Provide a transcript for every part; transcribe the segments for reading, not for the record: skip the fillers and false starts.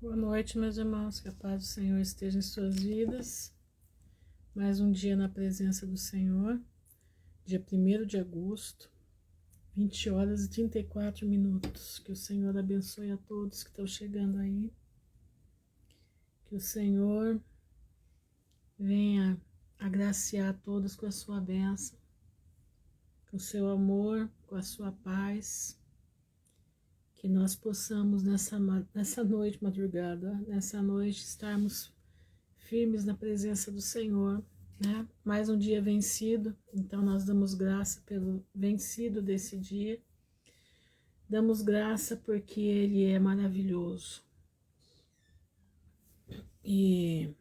Boa noite, meus irmãos, que a paz do Senhor esteja em suas vidas. Mais um dia na presença do Senhor, dia 1º de agosto, 20 horas e 34 minutos. Que o Senhor abençoe a todos que estão chegando aí. Que o Senhor venha agraciar a todos com a sua bênção, com o seu amor, com a sua paz. Que nós possamos nessa noite madrugada, nessa noite estarmos firmes na presença do Senhor, né? Mais um dia vencido, então nós damos graça pelo vencido desse dia, damos graça porque Ele é maravilhoso. E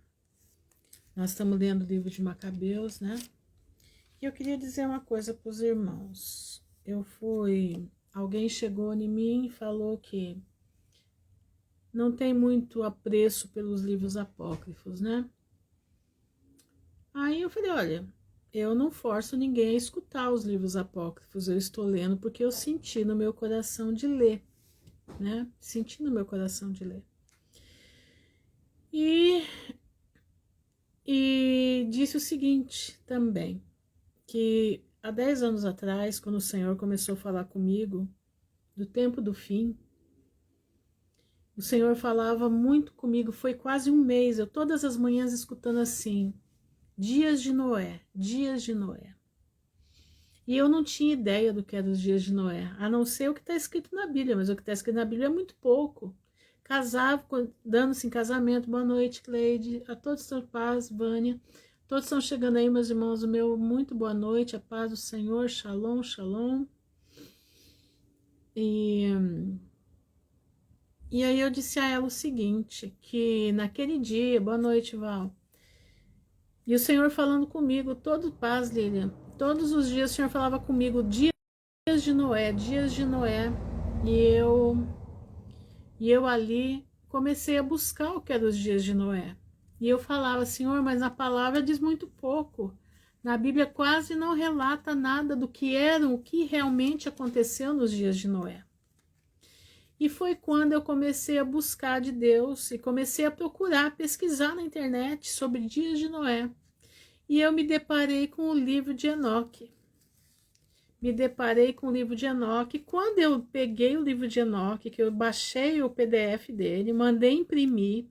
nós estamos lendo o livro de Macabeus, né? E eu queria dizer uma coisa para os irmãos. Alguém chegou em mim e falou que não tem muito apreço pelos livros apócrifos, né? Aí eu falei, olha, eu não forço ninguém a escutar os livros apócrifos, eu estou lendo porque eu senti no meu coração de ler, né? Senti no meu coração de ler. E disse o seguinte também, que há 10 anos atrás, quando o Senhor começou a falar comigo do tempo do fim, o Senhor falava muito comigo, foi quase um mês, eu todas as manhãs escutando assim, dias de Noé, dias de Noé. E eu não tinha ideia do que eram os dias de Noé, a não ser o que está escrito na Bíblia, mas o que está escrito na Bíblia é muito pouco. Casava, dando-se em casamento, boa noite, Cleide, a todos estão paz, Vânia, todos estão chegando aí, meus irmãos, o meu muito boa noite, a paz do Senhor, shalom, shalom. E aí eu disse a ela o seguinte, que naquele dia, boa noite, Val, e o Senhor falando comigo, todo paz, Lilian, todos os dias o Senhor falava comigo, dias de Noé, e eu ali comecei a buscar o que eram os dias de Noé. E eu falava, Senhor, mas na palavra diz muito pouco. Na Bíblia quase não relata nada do que o que realmente aconteceu nos dias de Noé. E foi quando eu comecei a buscar de Deus e comecei a procurar, pesquisar na internet sobre dias de Noé. E eu me deparei com o livro de Enoque. Quando eu peguei o livro de Enoque, que eu baixei o PDF dele, mandei imprimir.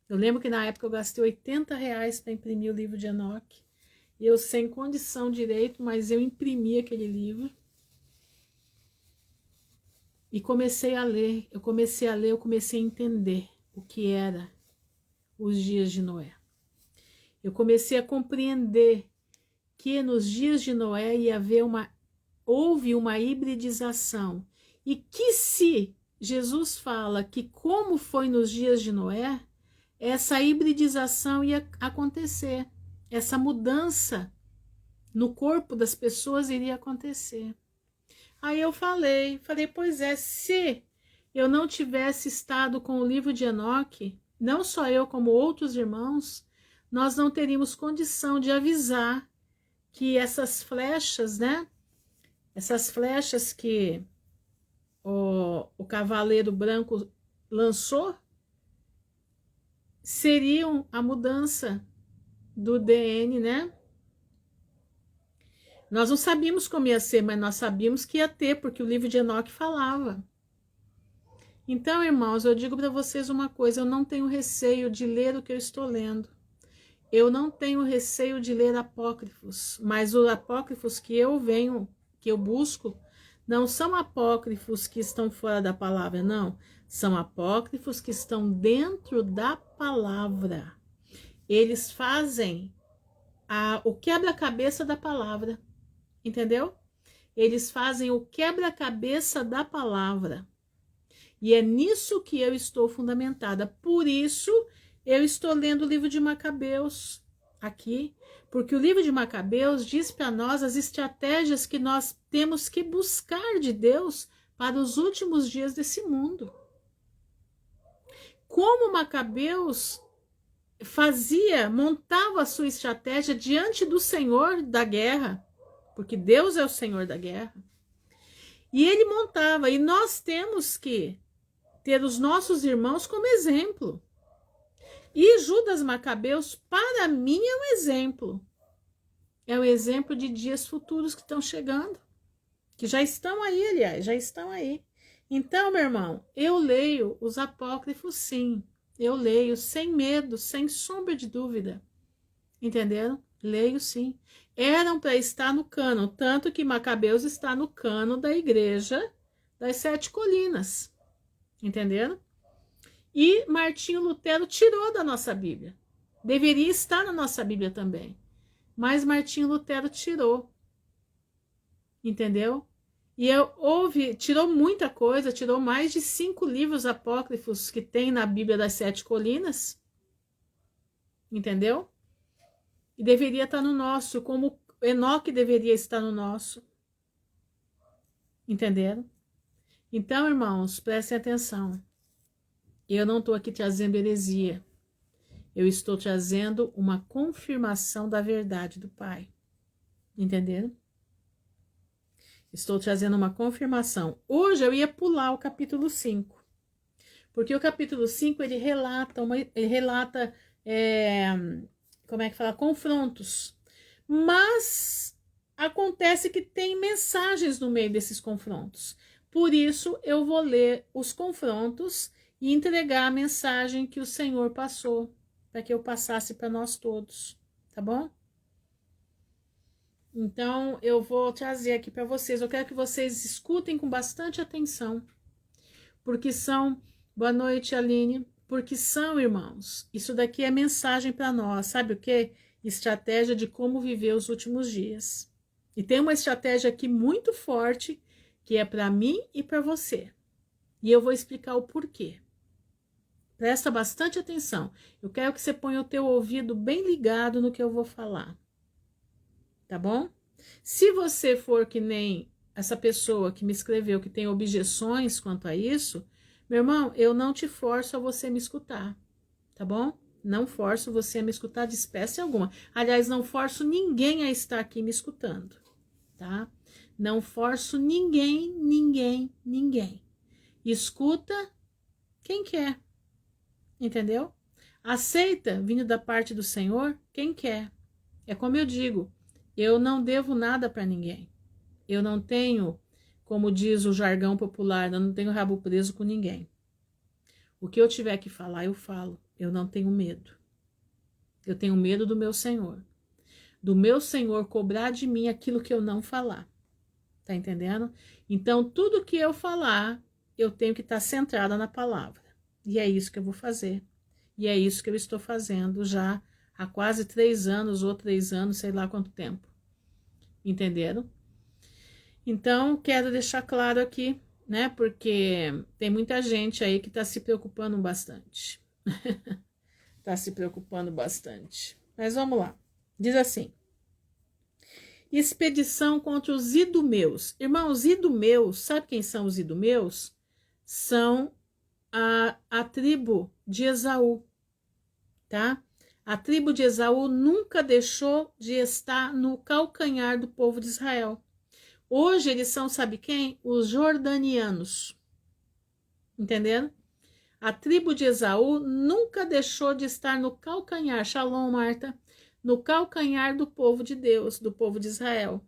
Eu lembro que na época eu gastei R$80 para imprimir o livro de Enoque. Eu sem condição direito, mas eu imprimi aquele livro. E comecei a ler, eu comecei a entender o que era os dias de Noé. Eu comecei a compreender que nos dias de Noé houve uma hibridização. E que se Jesus fala que como foi nos dias de Noé, essa hibridização ia acontecer. Essa mudança no corpo das pessoas iria acontecer. Aí eu falei, pois é, se eu não tivesse estado com o livro de Enoque, não só eu, como outros irmãos, nós não teríamos condição de avisar que essas flechas, né? Essas flechas que o Cavaleiro Branco lançou, seriam a mudança do DN, né? Nós não sabíamos como ia ser, mas nós sabíamos que ia ter, porque o livro de Enoque falava. Então, irmãos, eu digo para vocês uma coisa, eu não tenho receio de ler o que eu estou lendo. Eu não tenho receio de ler apócrifos, mas os apócrifos que eu busco, não são apócrifos que estão fora da palavra, não. São apócrifos que estão dentro da palavra. Eles fazem o quebra-cabeça da palavra. Entendeu? Eles fazem o quebra-cabeça da palavra. E é nisso que eu estou fundamentada. Por isso, eu estou lendo o livro de Macabeus aqui, porque o livro de Macabeus diz para nós as estratégias que nós temos que buscar de Deus para os últimos dias desse mundo. Como Macabeus montava a sua estratégia diante do Senhor da guerra, porque Deus é o Senhor da guerra, e ele montava, e nós temos que ter os nossos irmãos como exemplo. E Judas Macabeus, para mim, é um exemplo. É um exemplo de dias futuros que estão chegando. Que já estão aí, aliás, já estão aí. Então, meu irmão, eu leio os apócrifos, sim. Eu leio sem medo, sem sombra de dúvida. Entenderam? Leio, sim. Eram para estar no cânon, tanto que Macabeus está no cânon da Igreja das Sete Colinas. Entenderam? E Martinho Lutero tirou da nossa Bíblia. Deveria estar na nossa Bíblia também. Mas Martinho Lutero tirou. Entendeu? E tirou muita coisa, tirou mais de 5 livros apócrifos que tem na Bíblia das Sete Colinas. Entendeu? E deveria estar no nosso, como Enoque deveria estar no nosso. Entenderam? Então, irmãos, prestem atenção. Eu não estou aqui trazendo heresia. Eu estou trazendo uma confirmação da verdade do Pai. Entenderam? Estou trazendo uma confirmação. Hoje eu ia pular o capítulo 5. Porque o capítulo 5, ele relata, como é que fala? Confrontos. Mas acontece que tem mensagens no meio desses confrontos. Por isso eu vou ler os confrontos e entregar a mensagem que o Senhor passou, para que eu passasse para nós todos, tá bom? Então, eu vou trazer aqui para vocês. Eu quero que vocês escutem com bastante atenção. Porque são... Boa noite, Aline. Porque são, irmãos, isso daqui é mensagem para nós. Sabe o quê? Estratégia de como viver os últimos dias. E tem uma estratégia aqui muito forte, que é para mim e para você. E eu vou explicar o porquê. Presta bastante atenção. Eu quero que você ponha o teu ouvido bem ligado no que eu vou falar. Tá bom? Se você for que nem essa pessoa que me escreveu, que tem objeções quanto a isso, meu irmão, eu não te forço a você me escutar, tá bom? Não forço você a me escutar de espécie alguma. Aliás, não forço ninguém a estar aqui me escutando, tá? Não forço ninguém. Escuta quem quer, entendeu? Aceita, vindo da parte do Senhor, quem quer. É como eu digo, eu não devo nada para ninguém. Eu não tenho, como diz o jargão popular, eu não tenho rabo preso com ninguém. O que eu tiver que falar, eu falo. Eu não tenho medo. Eu tenho medo do meu Senhor. Do meu Senhor cobrar de mim aquilo que eu não falar. Tá entendendo? Então, tudo que eu falar, eu tenho que estar centrada na palavra. E é isso que eu vou fazer. E é isso que eu estou fazendo já há quase 3 anos ou 3 anos, sei lá quanto tempo. Entenderam? Então, quero deixar claro aqui, né? Porque tem muita gente aí que está se preocupando bastante. Está se preocupando bastante. Mas vamos lá. Diz assim. Expedição contra os idumeus. Irmãos, idumeus, sabe quem são os idumeus? São a tribo de Esaú, tá? A tribo de Esaú nunca deixou de estar no calcanhar do povo de Israel. Hoje eles são, sabe quem? Os jordanianos. Entenderam? A tribo de Esaú nunca deixou de estar no calcanhar, Shalom, Marta, no calcanhar do povo de Deus, do povo de Israel.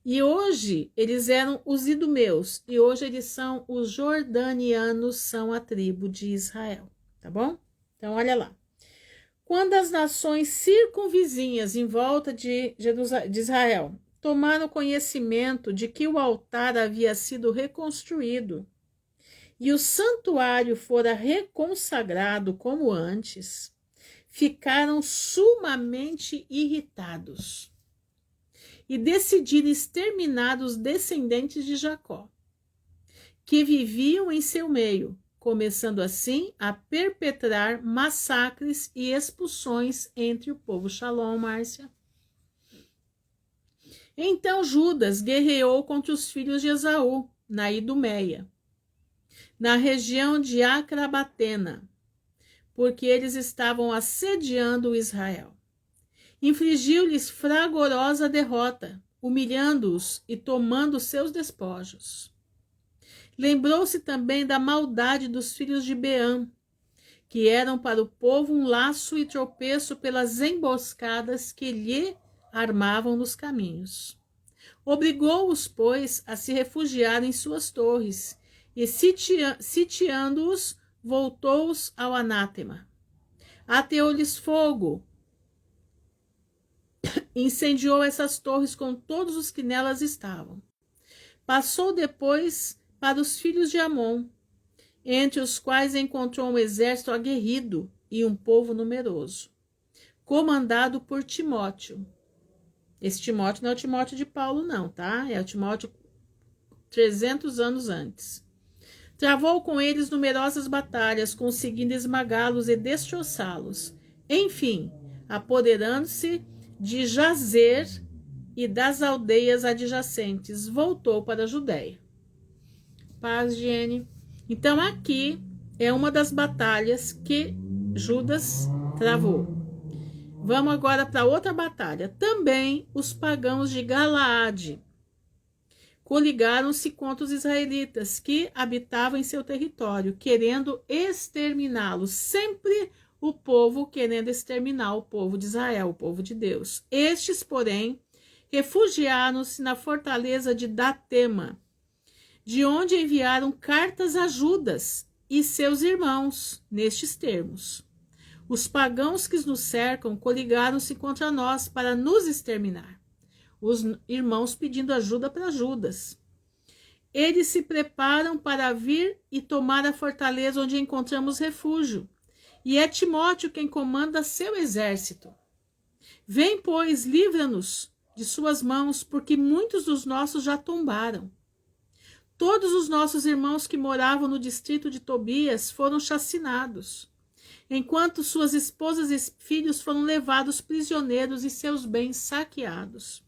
E hoje eles eram os idumeus, e hoje eles são os jordanianos, são a tribo de Israel, tá bom? Então, olha lá. Quando as nações circunvizinhas em volta de Israel tomaram conhecimento de que o altar havia sido reconstruído e o santuário fora reconsagrado como antes, ficaram sumamente irritados e decidiram exterminar os descendentes de Jacó, que viviam em seu meio, começando assim a perpetrar massacres e expulsões entre o povo. Shalom, Márcia. Então Judas guerreou contra os filhos de Esaú, na Idumeia, na região de Acrabatena, porque eles estavam assediando Israel. Infligiu-lhes fragorosa derrota, humilhando-os e tomando seus despojos. Lembrou-se também da maldade dos filhos de Beã, que eram para o povo um laço e tropeço pelas emboscadas que lhe armavam nos caminhos. Obrigou-os, pois, a se refugiar em suas torres, e sitiando-os, voltou-os ao anátema. Ateou-lhes fogo, incendiou essas torres com todos os que nelas estavam. Passou depois para os filhos de Amon, entre os quais encontrou um exército aguerrido e um povo numeroso, comandado por Timóteo. Esse Timóteo não é o Timóteo de Paulo, não, tá? É o Timóteo 300 anos antes. Travou com eles numerosas batalhas, conseguindo esmagá-los e destroçá-los. Enfim, apoderando-se de Jazer e das aldeias adjacentes, voltou para a Judéia. Paz, Giene. Então, aqui é uma das batalhas que Judas travou. Vamos agora para outra batalha. Também os pagãos de Galaade coligaram-se contra os israelitas que habitavam em seu território, querendo exterminá-los. Sempre o povo querendo exterminar o povo de Israel, o povo de Deus. Estes, porém, refugiaram-se na fortaleza de Datema, de onde enviaram cartas a Judas e seus irmãos, nestes termos: os pagãos que nos cercam coligaram-se contra nós para nos exterminar. Os irmãos pedindo ajuda para Judas. Eles se preparam para vir e tomar a fortaleza onde encontramos refúgio. E é Timóteo quem comanda seu exército. Vem, pois, livra-nos de suas mãos, porque muitos dos nossos já tombaram. Todos os nossos irmãos que moravam no distrito de Tobias foram chacinados, enquanto suas esposas e filhos foram levados prisioneiros e seus bens saqueados.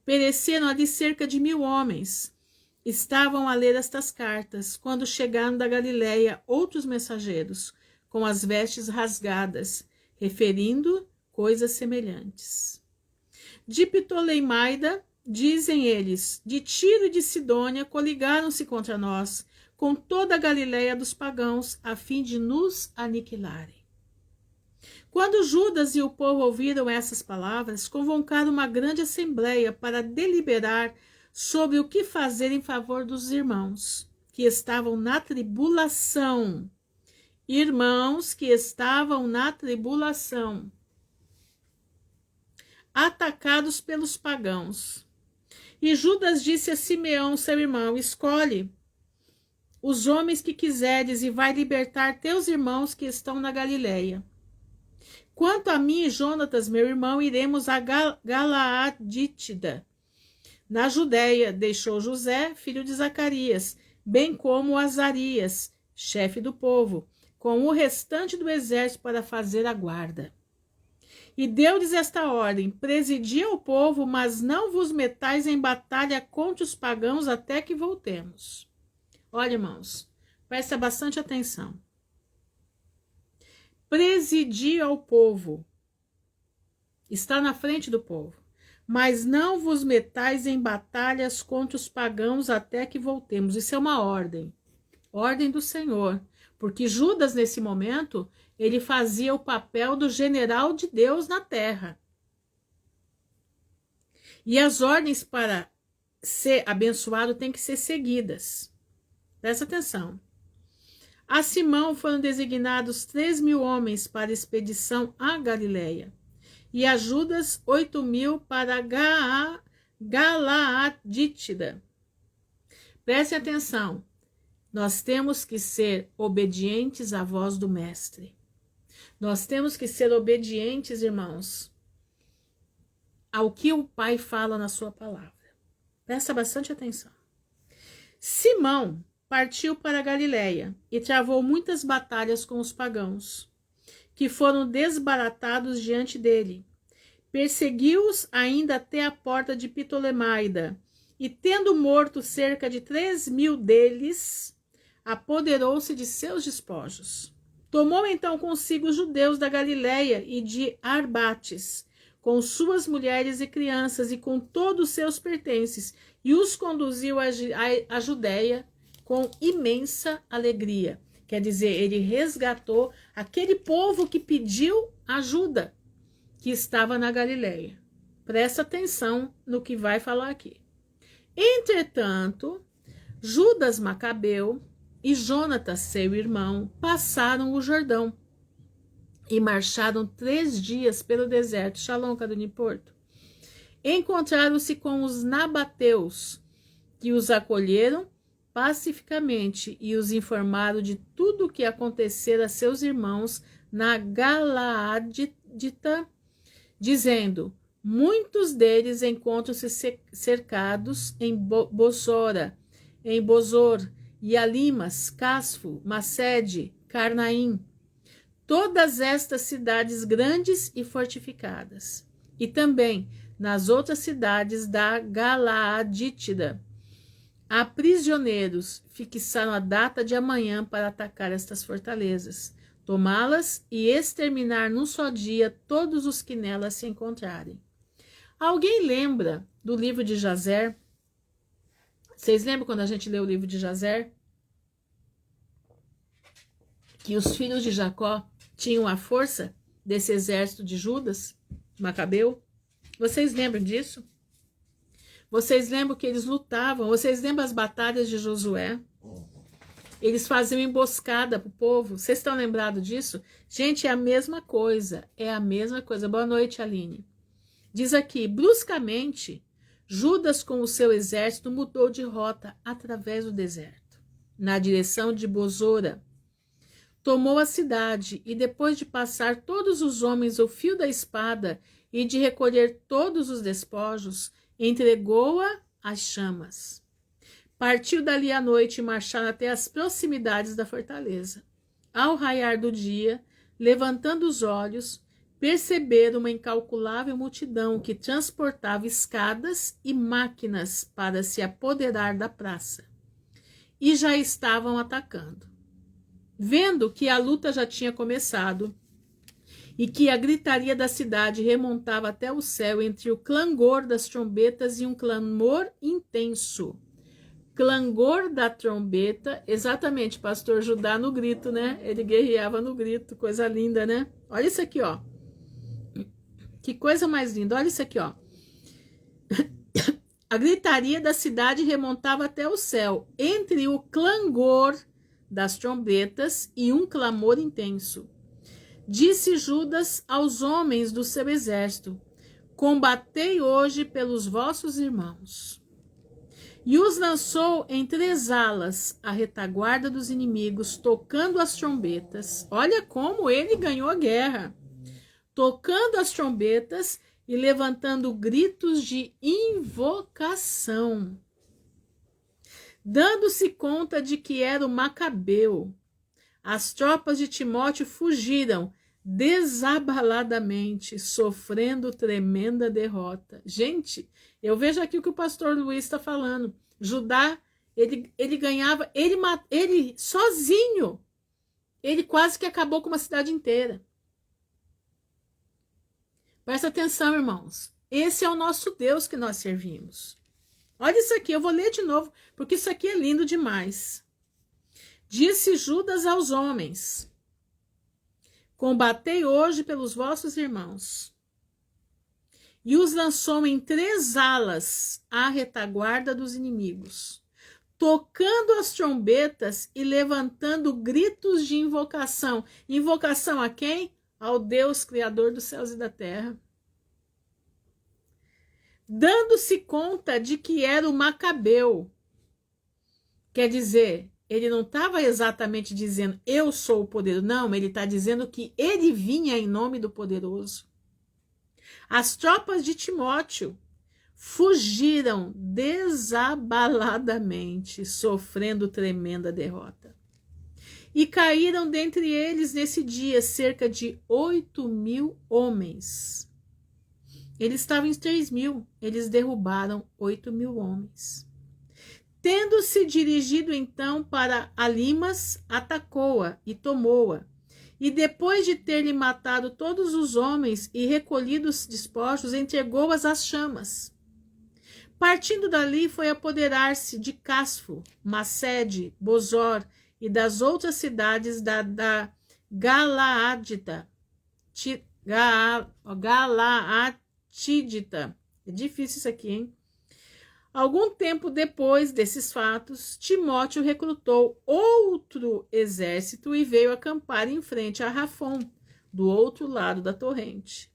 Pereceram ali cerca de 1000 homens. Estavam a ler estas cartas, quando chegaram da Galileia outros mensageiros, com as vestes rasgadas, referindo coisas semelhantes. De Ptolemaida, dizem eles, de Tiro e de Sidônia, coligaram-se contra nós, com toda a Galileia dos pagãos, a fim de nos aniquilarem. Quando Judas e o povo ouviram essas palavras, convocaram uma grande assembleia para deliberar sobre o que fazer em favor dos irmãos que estavam na tribulação. Irmãos que estavam na tribulação, atacados pelos pagãos. E Judas disse a Simeão, seu irmão: escolhe os homens que quiseres e vai libertar teus irmãos que estão na Galileia. Quanto a mim e Jonatas, meu irmão, iremos a Galaadítida. Na Judéia deixou José, filho de Zacarias, bem como Azarias, chefe do povo, com o restante do exército para fazer a guarda. E deu-lhes esta ordem: presidi ao povo, mas não vos metais em batalha contra os pagãos até que voltemos. Olha, irmãos, presta bastante atenção. Presidir ao povo, está na frente do povo, mas não vos metais em batalhas contra os pagãos até que voltemos. Isso é uma ordem do Senhor, porque Judas, nesse momento, ele fazia o papel do general de Deus na terra. E as ordens para ser abençoado têm que ser seguidas. Presta atenção. A Simão foram designados 3.000 homens para a expedição à Galileia, e a Judas 8.000 para Galaadítida. Prestem atenção, nós temos que ser obedientes à voz do Mestre. Nós temos que ser obedientes, irmãos, ao que o Pai fala na sua palavra. Presta bastante atenção. Simão partiu para a Galileia e travou muitas batalhas com os pagãos, que foram desbaratados diante dele. Perseguiu-os ainda até a porta de Ptolemaida, e tendo morto cerca de 3.000 deles, apoderou-se de seus despojos. Tomou então consigo os judeus da Galileia e de Arbates, com suas mulheres e crianças e com todos os seus pertences, e os conduziu à Judéia com imensa alegria. Quer dizer, ele resgatou aquele povo que pediu ajuda, que estava na Galileia. Presta atenção no que vai falar aqui. Entretanto, Judas Macabeu e Jonatas, seu irmão, passaram o Jordão e marcharam 3 dias pelo deserto. Shalom, Carolina Porto. Encontraram-se com os nabateus, que os acolheram pacificamente e os informaram de tudo o que acontecera a seus irmãos na Galaadita, dizendo: muitos deles encontram-se cercados em Bozor, Yalimas, Casfo, Macede, Carnaim, todas estas cidades grandes e fortificadas, e também nas outras cidades da Galaadítida. Há prisioneiros, fixaram a data de amanhã para atacar estas fortalezas, tomá-las e exterminar num só dia todos os que nelas se encontrarem. Alguém lembra do livro de Jazer? Vocês lembram quando a gente leu o livro de Jazer? Que os filhos de Jacó tinham a força desse exército de Judas, Macabeu? Vocês lembram disso? Vocês lembram que eles lutavam? Vocês lembram as batalhas de Josué? Eles faziam emboscada para o povo. Vocês estão lembrados disso? Gente, é a mesma coisa. É a mesma coisa. Boa noite, Aline. Diz aqui, bruscamente, Judas com o seu exército mudou de rota através do deserto, na direção de Bozora. Tomou a cidade e, depois de passar todos os homens o fio da espada e de recolher todos os despojos, entregou-a às chamas. Partiu dali à noite e marcharam até as proximidades da fortaleza. Ao raiar do dia, levantando os olhos, perceberam uma incalculável multidão que transportava escadas e máquinas para se apoderar da praça. E já estavam atacando. Vendo que a luta já tinha começado e que a gritaria da cidade remontava até o céu entre o clangor das trombetas e um clamor intenso. Clangor da trombeta, exatamente, pastor Judá no grito, né? Ele guerreava no grito, coisa linda, né? Olha isso aqui, ó. Que coisa mais linda, olha isso aqui, ó. A gritaria da cidade remontava até o céu, entre o clangor das trombetas e um clamor intenso. Disse Judas aos homens do seu exército: combatei hoje pelos vossos irmãos. E os lançou em 3 alas, à retaguarda dos inimigos, tocando as trombetas. Olha como ele ganhou a guerra. Tocando as trombetas e levantando gritos de invocação. Dando-se conta de que era o Macabeu, as tropas de Timóteo fugiram desabaladamente, sofrendo tremenda derrota. Gente, eu vejo aqui o que o pastor Luiz está falando. Judá, ele ganhava, ele sozinho, ele quase que acabou com uma cidade inteira. Presta atenção, irmãos. Esse é o nosso Deus que nós servimos. Olha isso aqui, eu vou ler de novo, porque isso aqui é lindo demais. Disse Judas aos homens: combatei hoje pelos vossos irmãos. E os lançou em 3 alas à retaguarda dos inimigos, tocando as trombetas e levantando gritos de invocação. Invocação a quem? Ao Deus Criador dos céus e da terra. Dando-se conta de que era o Macabeu. Quer dizer, ele não estava exatamente dizendo eu sou o poderoso. Não, ele está dizendo que ele vinha em nome do poderoso. As tropas de Timóteo fugiram desabaladamente, sofrendo tremenda derrota. E caíram dentre eles nesse dia cerca de 8.000 homens. Eles estavam em 3.000, eles derrubaram 8.000 homens. Tendo-se dirigido então para Alimas, atacou-a e tomou-a. E depois de ter-lhe matado todos os homens e recolhido os despojos, entregou-as às chamas. Partindo dali, foi apoderar-se de Casfo, Macede, Bozor e das outras cidades da Galaadita. Galaatidita. É difícil isso aqui, hein? Algum tempo depois desses fatos, Timóteo recrutou outro exército e veio acampar em frente a Rafon, do outro lado da torrente.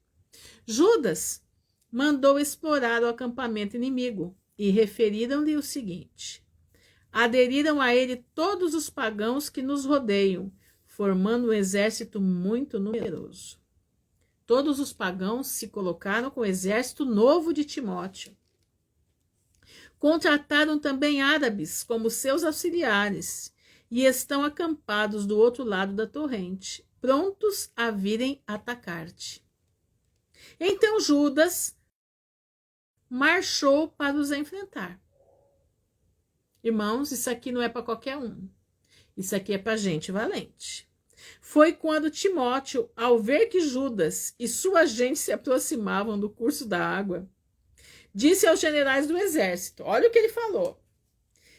Judas mandou explorar o acampamento inimigo e referiram-lhe o seguinte: aderiram a ele todos os pagãos que nos rodeiam, formando um exército muito numeroso. Todos os pagãos se colocaram com o exército novo de Timóteo. Contrataram também árabes como seus auxiliares e estão acampados do outro lado da torrente, prontos a virem atacar-te. Então Judas marchou para os enfrentar. Irmãos, isso aqui não é para qualquer um. Isso aqui é para gente valente. Foi quando Timóteo, ao ver que Judas e sua gente se aproximavam do curso da água, disse aos generais do exército, olha o que ele falou: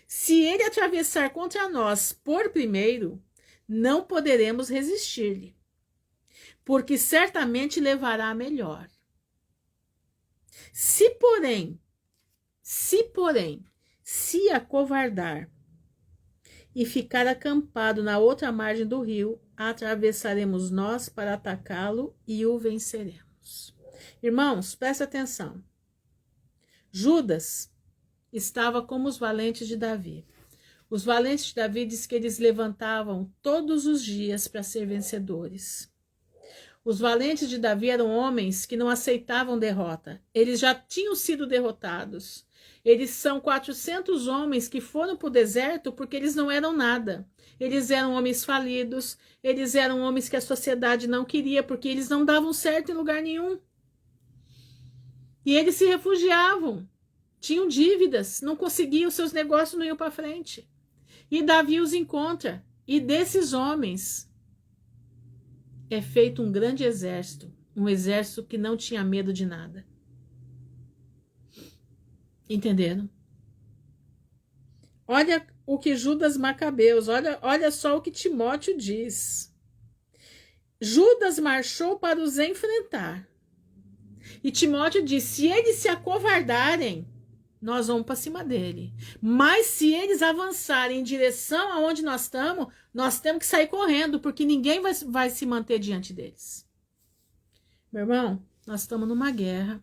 se ele atravessar contra nós por primeiro, não poderemos resistir-lhe, porque certamente levará a melhor. Se porém, se acovardar e ficar acampado na outra margem do rio, atravessaremos nós para atacá-lo e o venceremos. Irmãos, presta atenção. Judas estava como os valentes de Davi. Os valentes de Davi diz que eles levantavam todos os dias para ser vencedores. Os valentes de Davi eram homens que não aceitavam derrota. Eles já tinham sido derrotados. Eles são 400 homens que foram para o deserto porque eles não eram nada. Eles eram homens falidos, eles eram homens que a sociedade não queria porque eles não davam certo em lugar nenhum. E eles se refugiavam, tinham dívidas, não conseguiam, seus negócios não iam para frente. E Davi os encontra, e desses homens é feito um grande exército, um exército que não tinha medo de nada. Entenderam? Olha o que Judas Macabeus, olha só o que Timóteo diz. Judas marchou para os enfrentar. E Timóteo diz, se eles se acovardarem, nós vamos para cima dele. Mas se eles avançarem em direção aonde nós temos que sair correndo, porque ninguém vai se manter diante deles. Meu irmão, nós estamos numa guerra.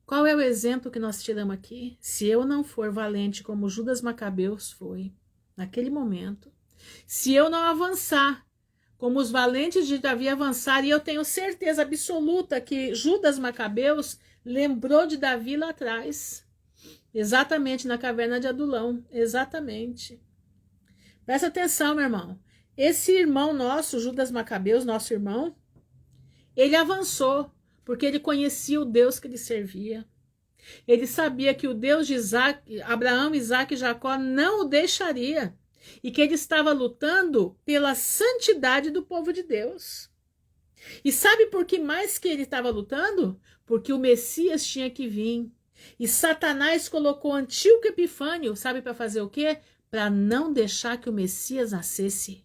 Qual é o exemplo que nós tiramos aqui? Se eu não for valente como Judas Macabeus foi, naquele momento, se eu não avançar como os valentes de Davi avançaram, e eu tenho certeza absoluta que Judas Macabeus lembrou de Davi lá atrás, exatamente na caverna de Adulão, exatamente. Presta atenção, meu irmão. Esse irmão nosso, Judas Macabeus, nosso irmão, ele avançou, porque ele conhecia o Deus que ele servia. Ele sabia que o Deus de Abraão, Isaac e Jacó não o deixaria. E que ele estava lutando pela santidade do povo de Deus. E sabe por que mais que ele estava lutando? Porque o Messias tinha que vir. E Satanás colocou Antíoco Epifânio, sabe para fazer o quê? Para não deixar que o Messias nascesse.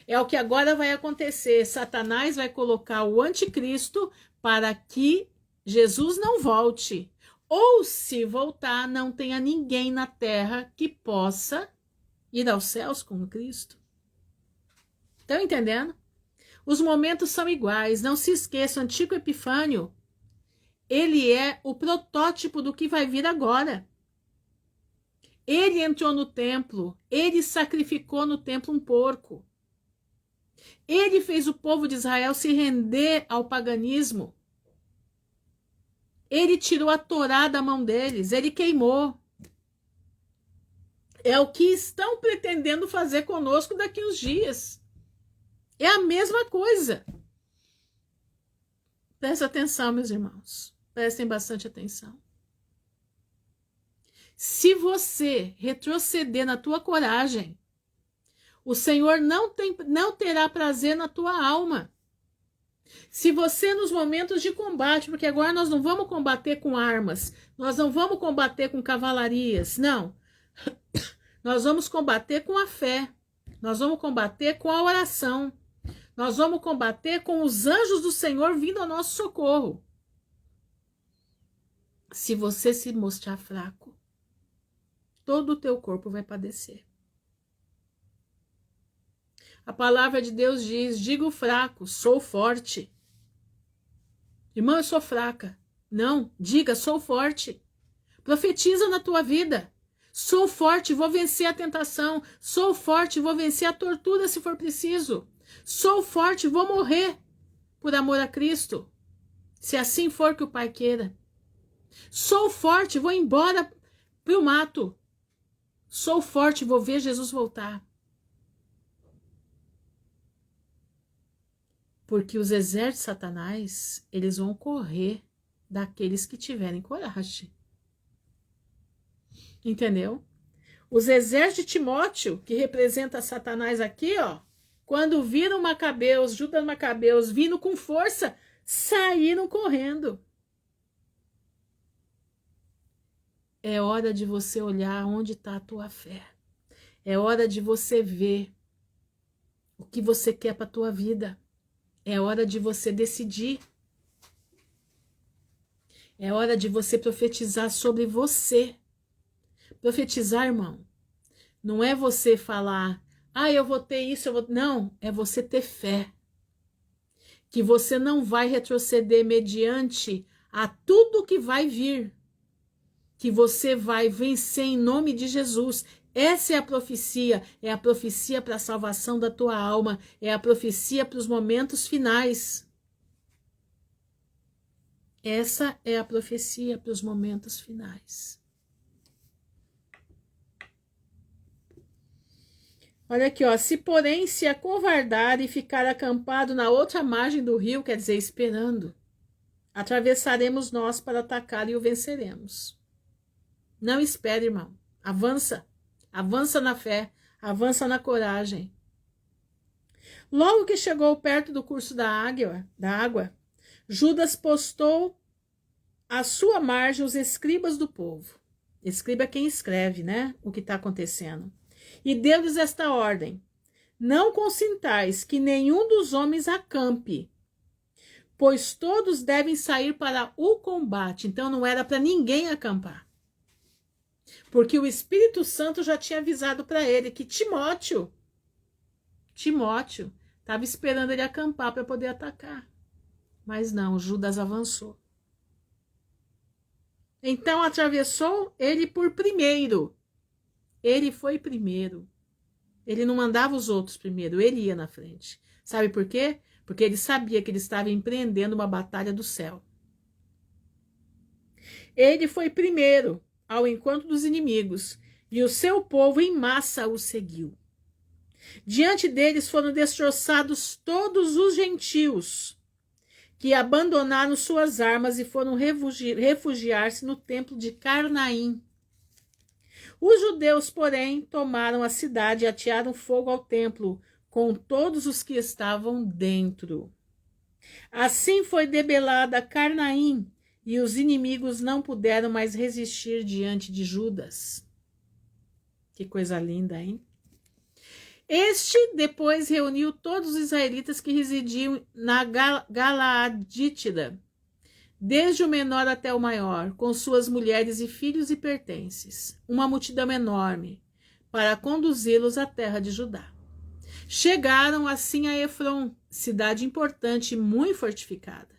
É o que agora vai acontecer. Satanás vai colocar o anticristo para que Jesus não volte. Ou se voltar, não tenha ninguém na terra que possa ir aos céus com Cristo. Estão entendendo? Os momentos são iguais. Não se esqueçam, Antíoco Epifânio, ele é o protótipo do que vai vir agora. Ele entrou no templo, ele sacrificou no templo um porco. Ele fez o povo de Israel se render ao paganismo. Ele tirou a Torá da mão deles, ele queimou. É o que estão pretendendo fazer conosco daqui uns dias. É a mesma coisa. Presta atenção, meus irmãos. Prestem bastante atenção. Se você retroceder na tua coragem, O Senhor não terá prazer na tua alma. Se você nos momentos de combate, porque agora nós não vamos combater com armas, nós não vamos combater com cavalarias, não. Nós vamos combater com a fé, nós vamos combater com a oração, nós vamos combater com os anjos do Senhor vindo ao nosso socorro. Se você se mostrar fraco, todo o teu corpo vai padecer. A palavra de Deus diz, digo fraco, sou forte. Irmão, eu sou fraca. Não, diga, sou forte. Profetiza na tua vida. Sou forte, vou vencer a tentação. Sou forte, vou vencer a tortura se for preciso. Sou forte, vou morrer por amor a Cristo, se assim for que o Pai queira. Sou forte, vou embora para o mato. Sou forte, vou ver Jesus voltar. Porque os exércitos de Satanás, eles vão correr daqueles que tiverem coragem. Entendeu? Os exércitos de Timóteo, que representa Satanás aqui, ó, quando viram Macabeus, Judas Macabeus vindo com força, saíram correndo. É hora de você olhar onde está a tua fé. É hora de você ver o que você quer para a tua vida. É hora de você decidir. É hora de você profetizar sobre você. Profetizar, irmão, não é você falar, eu vou ter isso, eu vou... Não, é você ter fé. Que você não vai retroceder mediante a tudo que vai vir. Que você vai vencer em nome de Jesus. Essa é a profecia para a salvação da tua alma, é a profecia para os momentos finais. Essa é a profecia para os momentos finais. Olha aqui, ó, se porém se acovardar e ficar acampado na outra margem do rio, quer dizer, esperando, atravessaremos nós para atacar e o venceremos. Não espere, irmão, avança. Avança na fé, avança na coragem. Logo que chegou perto do curso da água, Judas postou à sua margem os escribas do povo. Escriba é quem escreve, né? O que está acontecendo. E deu-lhes esta ordem: não consintais que nenhum dos homens acampe, pois todos devem sair para o combate. Então não era para ninguém acampar. Porque o Espírito Santo já tinha avisado para ele que Timóteo estava esperando ele acampar para poder atacar. Mas não, Judas avançou. Então atravessou ele por primeiro. Ele foi primeiro. Ele não mandava os outros primeiro, ele ia na frente. Sabe por quê? Porque ele sabia que ele estava empreendendo uma batalha do céu. Ele foi primeiro ao encontro dos inimigos, e o seu povo em massa o seguiu. Diante deles foram destroçados todos os gentios, que abandonaram suas armas e foram refugiar-se no templo de Carnaim. Os judeus, porém, tomaram a cidade e atearam fogo ao templo, com todos os que estavam dentro. Assim foi debelada Carnaim, e os inimigos não puderam mais resistir diante de Judas. Que coisa linda, hein? Este depois reuniu todos os israelitas que residiam na Galaadítida, desde o menor até o maior, com suas mulheres e filhos e pertences, uma multidão enorme, para conduzi-los à terra de Judá. Chegaram assim a Efron, cidade importante e muito fortificada,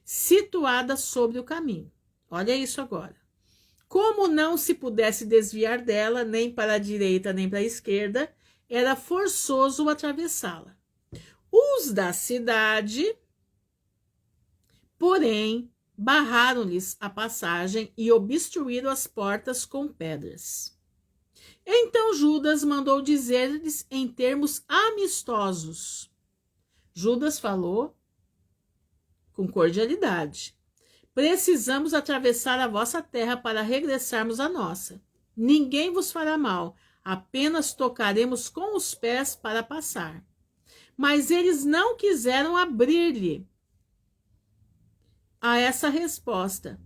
situada sobre o caminho. Olha isso agora. Como não se pudesse desviar dela, nem para a direita nem para a esquerda, era forçoso atravessá-la. Os da cidade, porém, barraram-lhes a passagem e obstruíram as portas com pedras. Então Judas mandou dizer-lhes em termos amistosos. Judas falou com cordialidade: precisamos atravessar a vossa terra para regressarmos à nossa. Ninguém vos fará mal, apenas tocaremos com os pés para passar. Mas eles não quiseram abrir-lhe a essa resposta.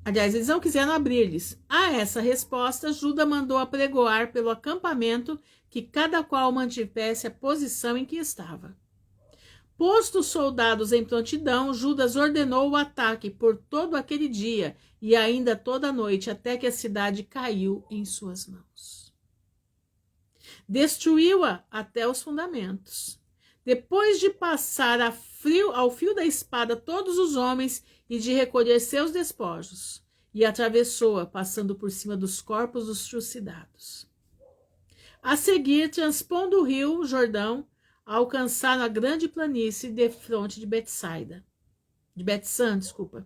Aliás, eles não quiseram abrir-lhes. A essa resposta, Judas mandou apregoar pelo acampamento que cada qual mantivesse a posição em que estava. Posto os soldados em prontidão, Judas ordenou o ataque por todo aquele dia e ainda toda a noite, até que a cidade caiu em suas mãos. Destruiu-a até os fundamentos. Depois de passar ao fio da espada todos os homens e de recolher seus despojos, e atravessou-a, passando por cima dos corpos dos trucidados. A seguir, transpondo o rio Jordão, alcançaram a grande planície defronte de Betsaida. De Betsan, desculpa.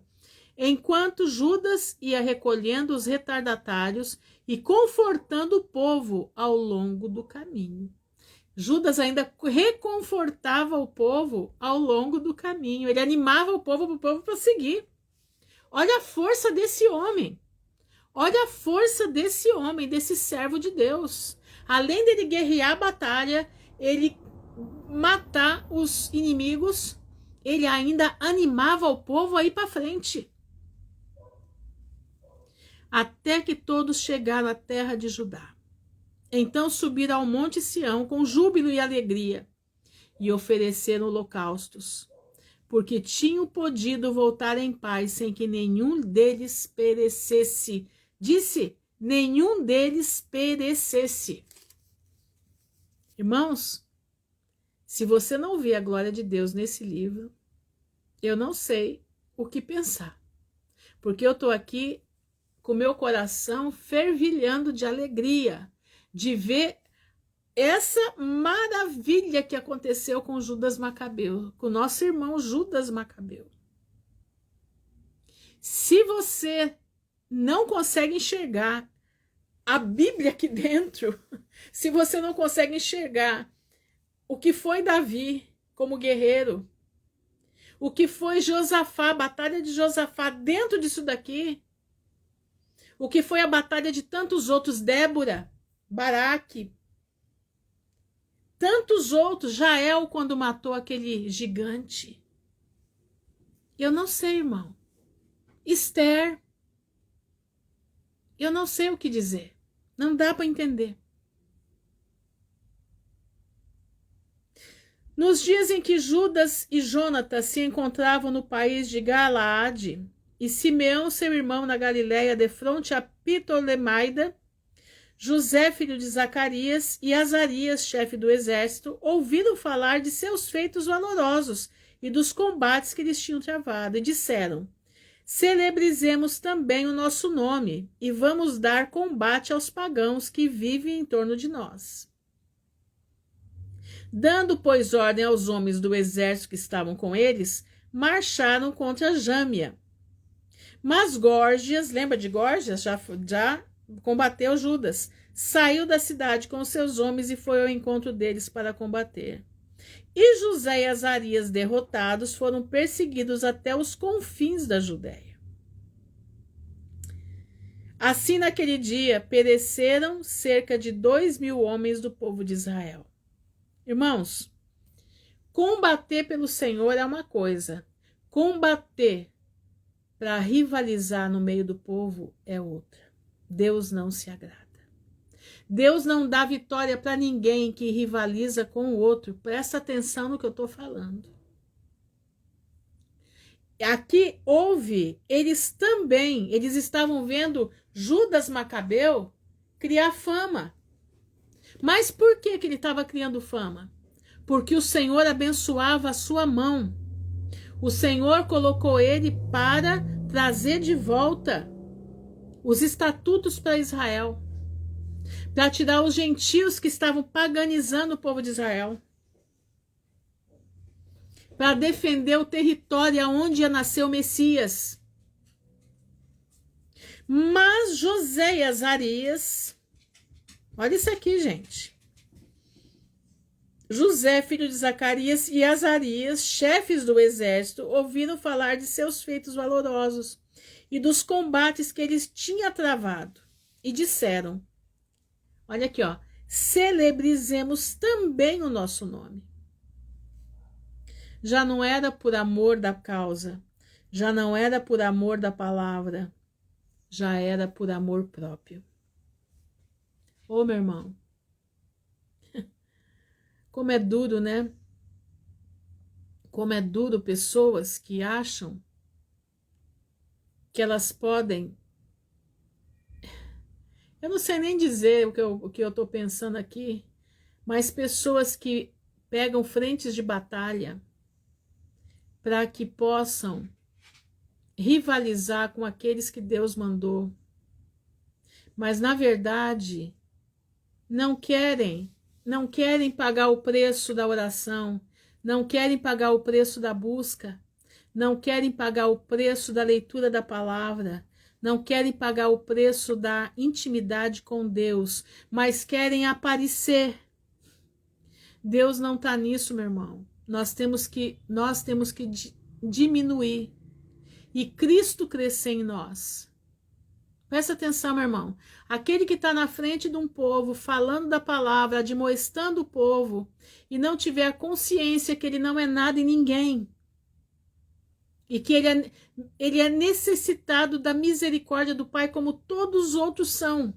Enquanto Judas ia recolhendo os retardatários e confortando o povo ao longo do caminho. Judas ainda reconfortava o povo ao longo do caminho. Ele animava o povo para seguir. Olha a força desse homem. Olha a força desse homem, desse servo de Deus. Além dele guerrear a batalha, ele matar os inimigos, ele ainda animava o povo a ir para frente. Até que todos chegaram à terra de Judá. Então subiram ao monte Sião com júbilo e alegria e ofereceram holocaustos, porque tinham podido voltar em paz sem que nenhum deles perecesse. Disse, nenhum deles perecesse. Irmãos, se você não vê a glória de Deus nesse livro, eu não sei o que pensar, porque eu estou aqui com meu coração fervilhando de alegria, de ver essa maravilha que aconteceu com Judas Macabeu, com nosso irmão Judas Macabeu. Se você não consegue enxergar a Bíblia aqui dentro, se você não consegue enxergar o que foi Davi como guerreiro, o que foi Josafá, a batalha de Josafá dentro disso daqui, o que foi a batalha de tantos outros, Débora, Baraque, tantos outros, Jael quando matou aquele gigante. Eu não sei, irmão. Esther, eu não sei o que dizer. Não dá para entender. Nos dias em que Judas e Jonatas se encontravam no país de Galaade, e Simeão, seu irmão, na Galiléia, defronte a Ptolemaida, José, filho de Zacarias, e Azarias, chefe do exército, ouviram falar de seus feitos valorosos e dos combates que eles tinham travado, e disseram: celebrizemos também o nosso nome, e vamos dar combate aos pagãos que vivem em torno de nós. Dando, pois, ordem aos homens do exército que estavam com eles, marcharam contra Jâmia. Mas Górgias, lembra de Górgias? Já combateu Judas. Saiu da cidade com seus homens e foi ao encontro deles para combater. E José e Azarias, derrotados, foram perseguidos até os confins da Judéia. Assim, naquele dia, pereceram cerca de 2.000 homens do povo de Israel. Irmãos, combater pelo Senhor é uma coisa, combater para rivalizar no meio do povo é outra. Deus não se agrada. Deus não dá vitória para ninguém que rivaliza com o outro. Presta atenção no que eu estou falando. Aqui eles estavam vendo Judas Macabeu criar fama. Mas por que ele estava criando fama? Porque o Senhor abençoava a sua mão. O Senhor colocou ele para trazer de volta os estatutos para Israel, para tirar os gentios que estavam paganizando o povo de Israel, para defender o território onde ia nascer o Messias. Mas José e Azarias, olha isso aqui, gente. José, filho de Zacarias, e Azarias, chefes do exército, ouviram falar de seus feitos valorosos e dos combates que eles tinham travado. E disseram, olha aqui, ó, celebrizemos também o nosso nome. Já não era por amor da causa, já não era por amor da palavra, já era por amor próprio. Ô, meu irmão, como é duro, né? Como é duro pessoas que acham que elas podem... Eu não sei nem dizer o que eu estou pensando aqui, mas pessoas que pegam frentes de batalha para que possam rivalizar com aqueles que Deus mandou, mas na verdade não querem pagar o preço da oração, não querem pagar o preço da busca, não querem pagar o preço da leitura da palavra, não querem pagar o preço da intimidade com Deus, mas querem aparecer. Deus não está nisso, meu irmão. Nós temos que diminuir e Cristo crescer em nós. Presta atenção, meu irmão. Aquele que está na frente de um povo, falando da palavra, admoestando o povo, e não tiver a consciência que ele não é nada e ninguém, e que ele é necessitado da misericórdia do Pai como todos os outros são,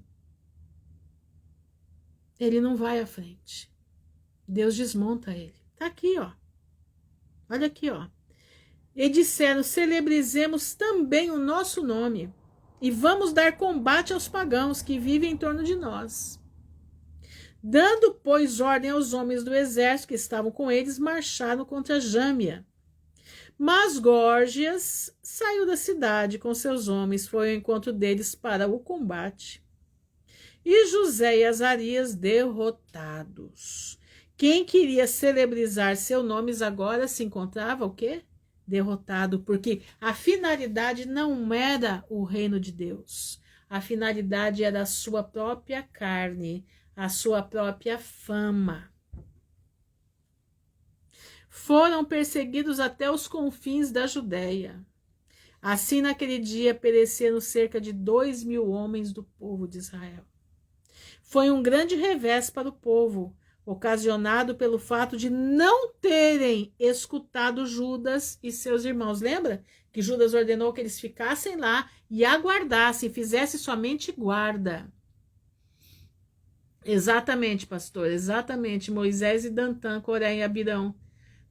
ele não vai à frente. Deus desmonta ele. Está aqui, ó. Olha aqui, ó. E disseram, celebrizemos também o nosso nome, e vamos dar combate aos pagãos que vivem em torno de nós. Dando, pois, ordem aos homens do exército que estavam com eles, marcharam contra Jâmia. Mas Górgias saiu da cidade com seus homens, foi ao encontro deles para o combate. E José e Azarias derrotados. Quem queria celebrizar seus nomes agora se encontrava o quê? Derrotado, porque a finalidade não era o reino de Deus. A finalidade era a sua própria carne, a sua própria fama. Foram perseguidos até os confins da Judéia. Assim, naquele dia, pereceram cerca de 2.000 homens do povo de Israel. Foi um grande revés para o povo, ocasionado pelo fato de não terem escutado Judas e seus irmãos. Lembra que Judas ordenou que eles ficassem lá e aguardassem, fizessem somente guarda. Exatamente, pastor, exatamente. Moisés e Dantã, Coré e Abirão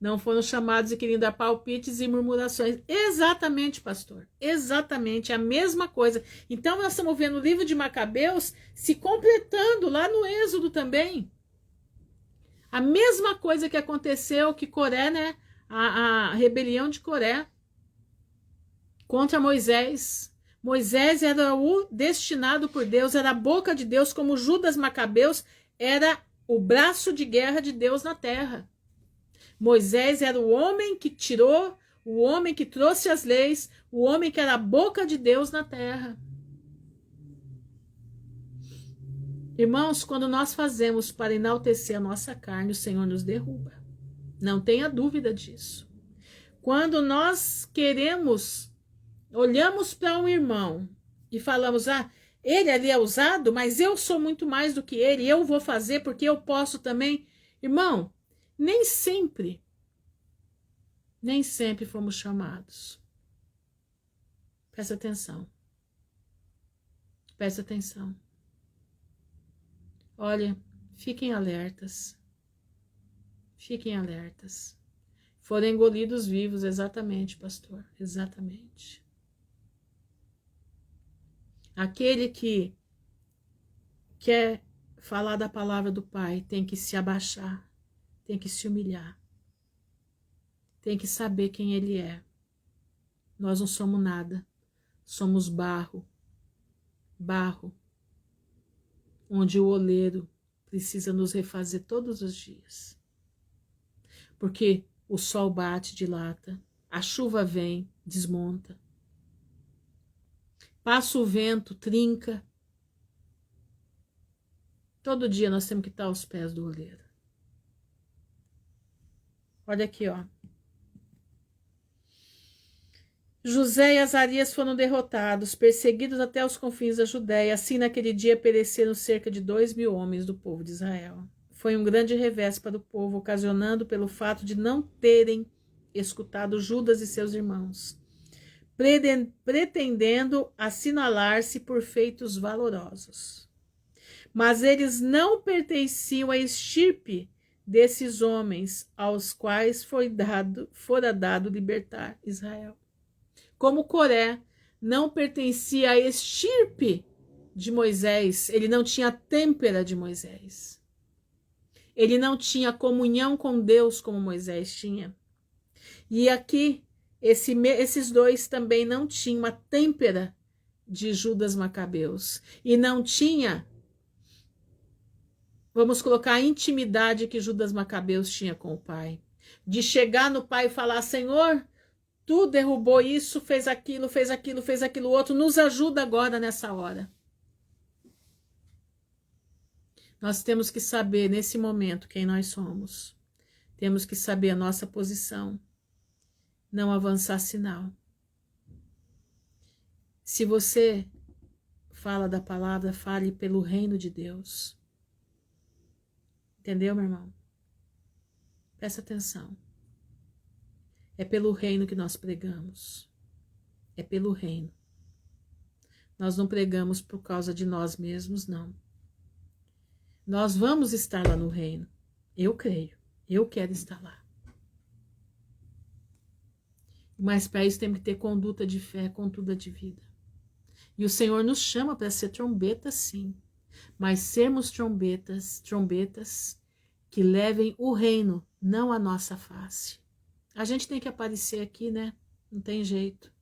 não foram chamados e queriam dar palpites e murmurações. Exatamente, pastor. Exatamente, a mesma coisa. Então, nós estamos vendo o livro de Macabeus se completando lá no Êxodo também. A mesma coisa que aconteceu que Coré, né? A rebelião de Coré contra Moisés. Moisés era o destinado por Deus, era a boca de Deus, como Judas Macabeus era o braço de guerra de Deus na terra. Moisés era o homem que tirou, o homem que trouxe as leis, o homem que era a boca de Deus na terra. Irmãos, quando nós fazemos para enaltecer a nossa carne, o Senhor nos derruba. Não tenha dúvida disso. Quando nós queremos, olhamos para um irmão e falamos, ele ali é usado, mas eu sou muito mais do que ele, eu vou fazer porque eu posso também. Irmão, nem sempre fomos chamados. Presta atenção. Presta atenção. Olha, fiquem alertas. Fiquem alertas. Foram engolidos vivos, exatamente, pastor. Exatamente. Aquele que quer falar da palavra do Pai tem que se abaixar, tem que se humilhar, tem que saber quem Ele é. Nós não somos nada, somos barro, barro, onde o oleiro precisa nos refazer todos os dias. Porque o sol bate, dilata, a chuva vem, desmonta. Passa o vento, trinca. Todo dia nós temos que estar aos pés do oleiro. Olha aqui, ó. José e Azarias foram derrotados, perseguidos até os confins da Judéia. Assim, naquele dia, pereceram cerca de 2.000 homens do povo de Israel. Foi um grande revés para o povo, ocasionado pelo fato de não terem escutado Judas e seus irmãos, pretendendo assinalar-se por feitos valorosos. Mas eles não pertenciam à estirpe desses homens, aos quais fora dado libertar Israel. Como Coré não pertencia à estirpe de Moisés, ele não tinha a têmpera de Moisés. Ele não tinha comunhão com Deus como Moisés tinha. E aqui, esses dois também não tinham a têmpera de Judas Macabeus. E não tinha, vamos colocar, a intimidade que Judas Macabeus tinha com o pai. De chegar no pai e falar, Senhor, tu derrubou isso, fez aquilo, fez aquilo, fez aquilo outro, nos ajuda agora nessa hora. Nós temos que saber nesse momento quem nós somos. Temos que saber a nossa posição. Não avançar sinal. Se você fala da palavra, fale pelo reino de Deus. Entendeu, meu irmão? Presta atenção. É pelo reino que nós pregamos. É pelo reino. Nós não pregamos por causa de nós mesmos, não. Nós vamos estar lá no reino. Eu creio. Eu quero estar lá. Mas para isso temos que ter conduta de fé, conduta de vida. E o Senhor nos chama para ser trombetas, sim. Mas sermos trombetas que levem o reino, não a nossa face. A gente tem que aparecer aqui, né? Não tem jeito.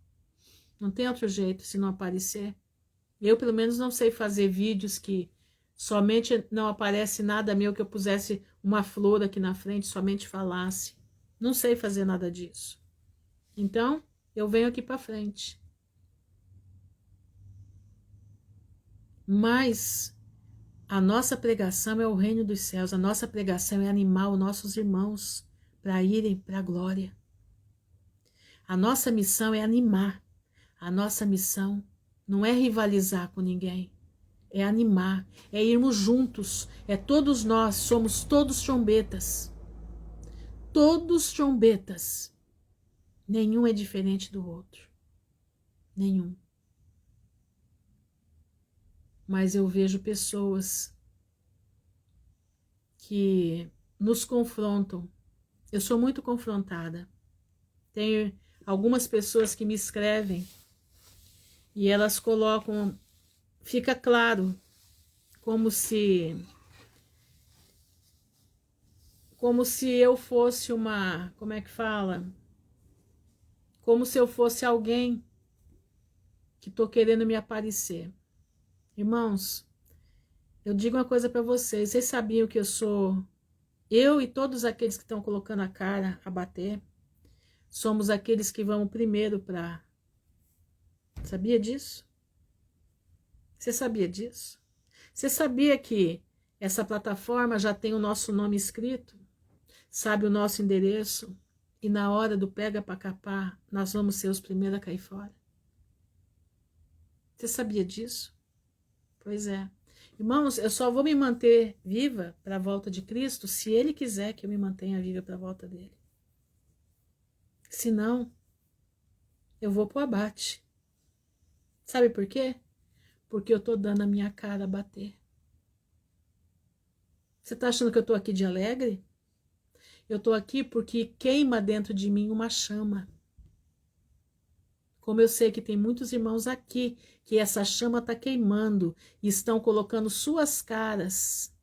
Não tem outro jeito se não aparecer. Eu, pelo menos, não sei fazer vídeos que somente não aparece nada meu, que eu pusesse uma flor aqui na frente, somente falasse. Não sei fazer nada disso. Então, eu venho aqui para frente. Mas a nossa pregação é o reino dos céus. A nossa pregação é animar os nossos irmãos para irem para a glória. A nossa missão é animar. A nossa missão não é rivalizar com ninguém. É animar, é irmos juntos, é todos nós, somos todos trombetas. Todos trombetas. Nenhum é diferente do outro. Nenhum. Mas eu vejo pessoas que nos confrontam. Eu sou muito confrontada. Tem algumas pessoas que me escrevem e elas colocam, fica claro, como se eu fosse uma, como é que fala? Como se eu fosse alguém que tô querendo me aparecer. Irmãos, eu digo uma coisa para vocês. Vocês sabiam que eu sou, eu e todos aqueles que estão colocando a cara a bater, somos aqueles que vão primeiro para... Sabia disso? Você sabia disso? Você sabia que essa plataforma já tem o nosso nome escrito? Sabe o nosso endereço? E na hora do pega para capar, nós vamos ser os primeiros a cair fora. Você sabia disso? Pois é. Irmãos, eu só vou me manter viva para a volta de Cristo se Ele quiser que eu me mantenha viva para a volta dele. Senão, eu vou pro abate. Sabe por quê? Porque eu tô dando a minha cara a bater. Você tá achando que eu tô aqui de alegre? Eu tô aqui porque queima dentro de mim uma chama. Como eu sei que tem muitos irmãos aqui que essa chama está queimando e estão colocando suas caras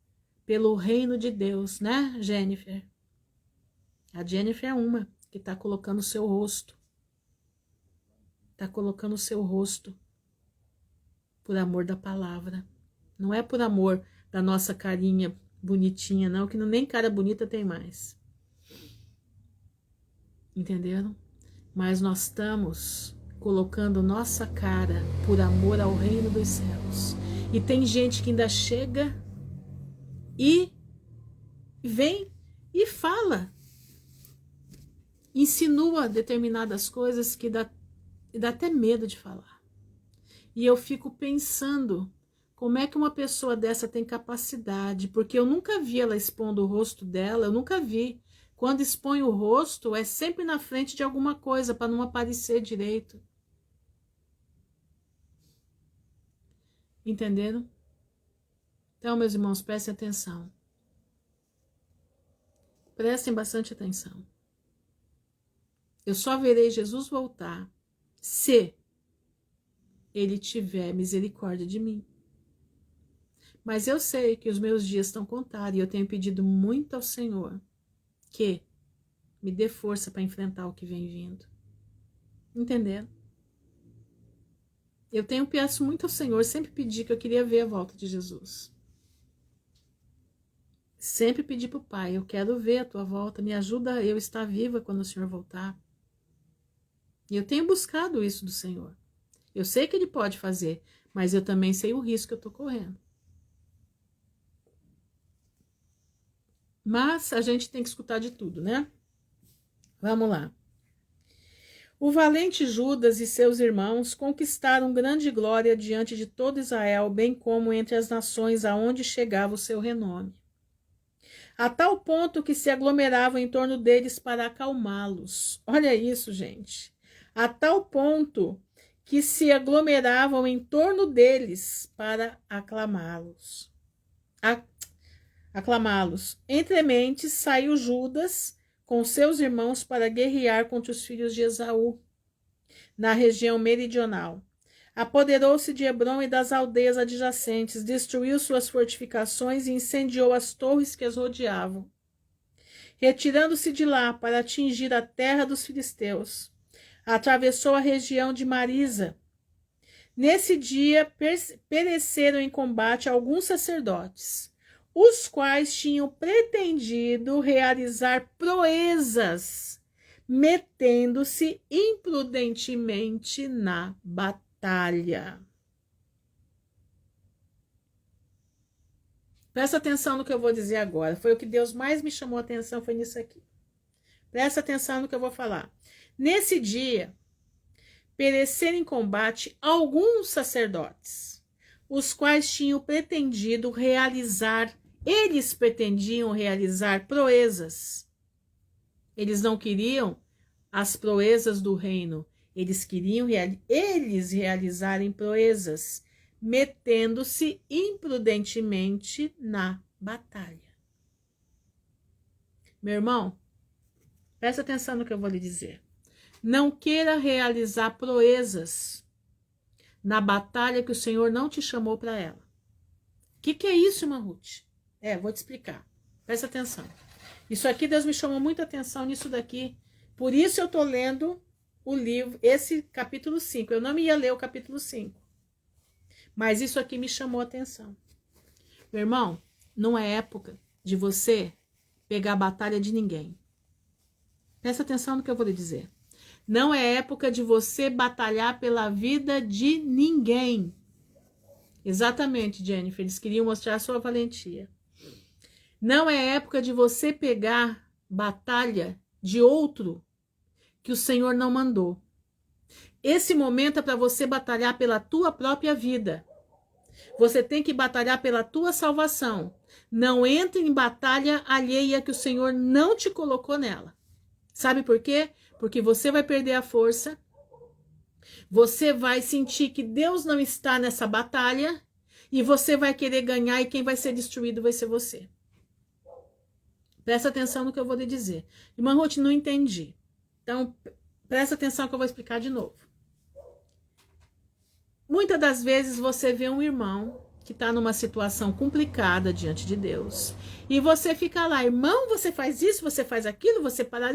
pelo reino de Deus, né, Jennifer? A Jennifer é uma que está colocando o seu rosto. Está colocando o seu rosto por amor da palavra. Não é por amor da nossa carinha bonitinha, não, que nem cara bonita tem mais. Entenderam? Mas nós estamos colocando nossa cara por amor ao reino dos céus. E tem gente que ainda chega e vem e fala, insinua determinadas coisas que dá e dá até medo de falar. E eu fico pensando, como é que uma pessoa dessa tem capacidade? Porque eu nunca vi ela expondo o rosto dela, eu nunca vi. Quando expõe o rosto, é sempre na frente de alguma coisa, para não aparecer direito. Entenderam? Então, meus irmãos, prestem atenção. Prestem bastante atenção. Eu só verei Jesus voltar se ele tiver misericórdia de mim. Mas eu sei que os meus dias estão contados e eu tenho pedido muito ao Senhor que me dê força para enfrentar o que vem vindo. Entendendo? Eu peço muito ao Senhor, sempre pedi que eu queria ver a volta de Jesus. Sempre pedi para o Pai, eu quero ver a tua volta, me ajuda a eu estar viva quando o Senhor voltar. E eu tenho buscado isso do Senhor. Eu sei que Ele pode fazer, mas eu também sei o risco que eu estou correndo. Mas a gente tem que escutar de tudo, né? Vamos lá. O valente Judas e seus irmãos conquistaram grande glória diante de todo Israel, bem como entre as nações aonde chegava o seu renome. A tal ponto que se aglomeravam em torno deles para acalmá-los. Olha isso, gente. A tal ponto que se aglomeravam em torno deles para aclamá-los. Entre mentes saiu Judas com seus irmãos para guerrear contra os filhos de Esaú, na região meridional. Apoderou-se de Hebrom e das aldeias adjacentes, destruiu suas fortificações e incendiou as torres que as rodeavam. Retirando-se de lá para atingir a terra dos filisteus, atravessou a região de Marisa. Nesse dia pereceram em combate alguns sacerdotes, os quais tinham pretendido realizar proezas, metendo-se imprudentemente na batalha. Presta atenção no que eu vou dizer agora. Foi o que Deus mais me chamou a atenção, foi nisso aqui. Presta atenção no que eu vou falar. Nesse dia, pereceram em combate alguns sacerdotes, os quais tinham pretendido realizar, eles pretendiam realizar proezas. Eles não queriam as proezas do reino, eles queriam eles realizarem proezas, metendo-se imprudentemente na batalha. Meu irmão, presta atenção no que eu vou lhe dizer. Não queira realizar proezas na batalha que o Senhor não te chamou para ela. O que é isso, irmã Ruth? Vou te explicar. Presta atenção. Isso aqui, Deus me chamou muita atenção nisso daqui. Por isso eu estou lendo o livro, esse capítulo 5. Eu não ia ler o capítulo 5. Mas isso aqui me chamou a atenção. Meu irmão, não é época de você pegar a batalha de ninguém. Presta atenção no que eu vou lhe dizer. Não é época de você batalhar pela vida de ninguém. Exatamente, Jennifer. Eles queriam mostrar a sua valentia. Não é época de você pegar batalha de outro que o Senhor não mandou. Esse momento é para você batalhar pela tua própria vida. Você tem que batalhar pela tua salvação. Não entre em batalha alheia que o Senhor não te colocou nela. Sabe por quê? Porque você vai perder a força. Você vai sentir que Deus não está nessa batalha. E você vai querer ganhar e quem vai ser destruído vai ser você. Presta atenção no que eu vou lhe dizer. Irmã Ruth, não entendi. Então, presta atenção que eu vou explicar de novo. Muitas das vezes você vê um irmão que está numa situação complicada diante de Deus. E você fica lá, irmão, você faz isso, você faz aquilo, você parará.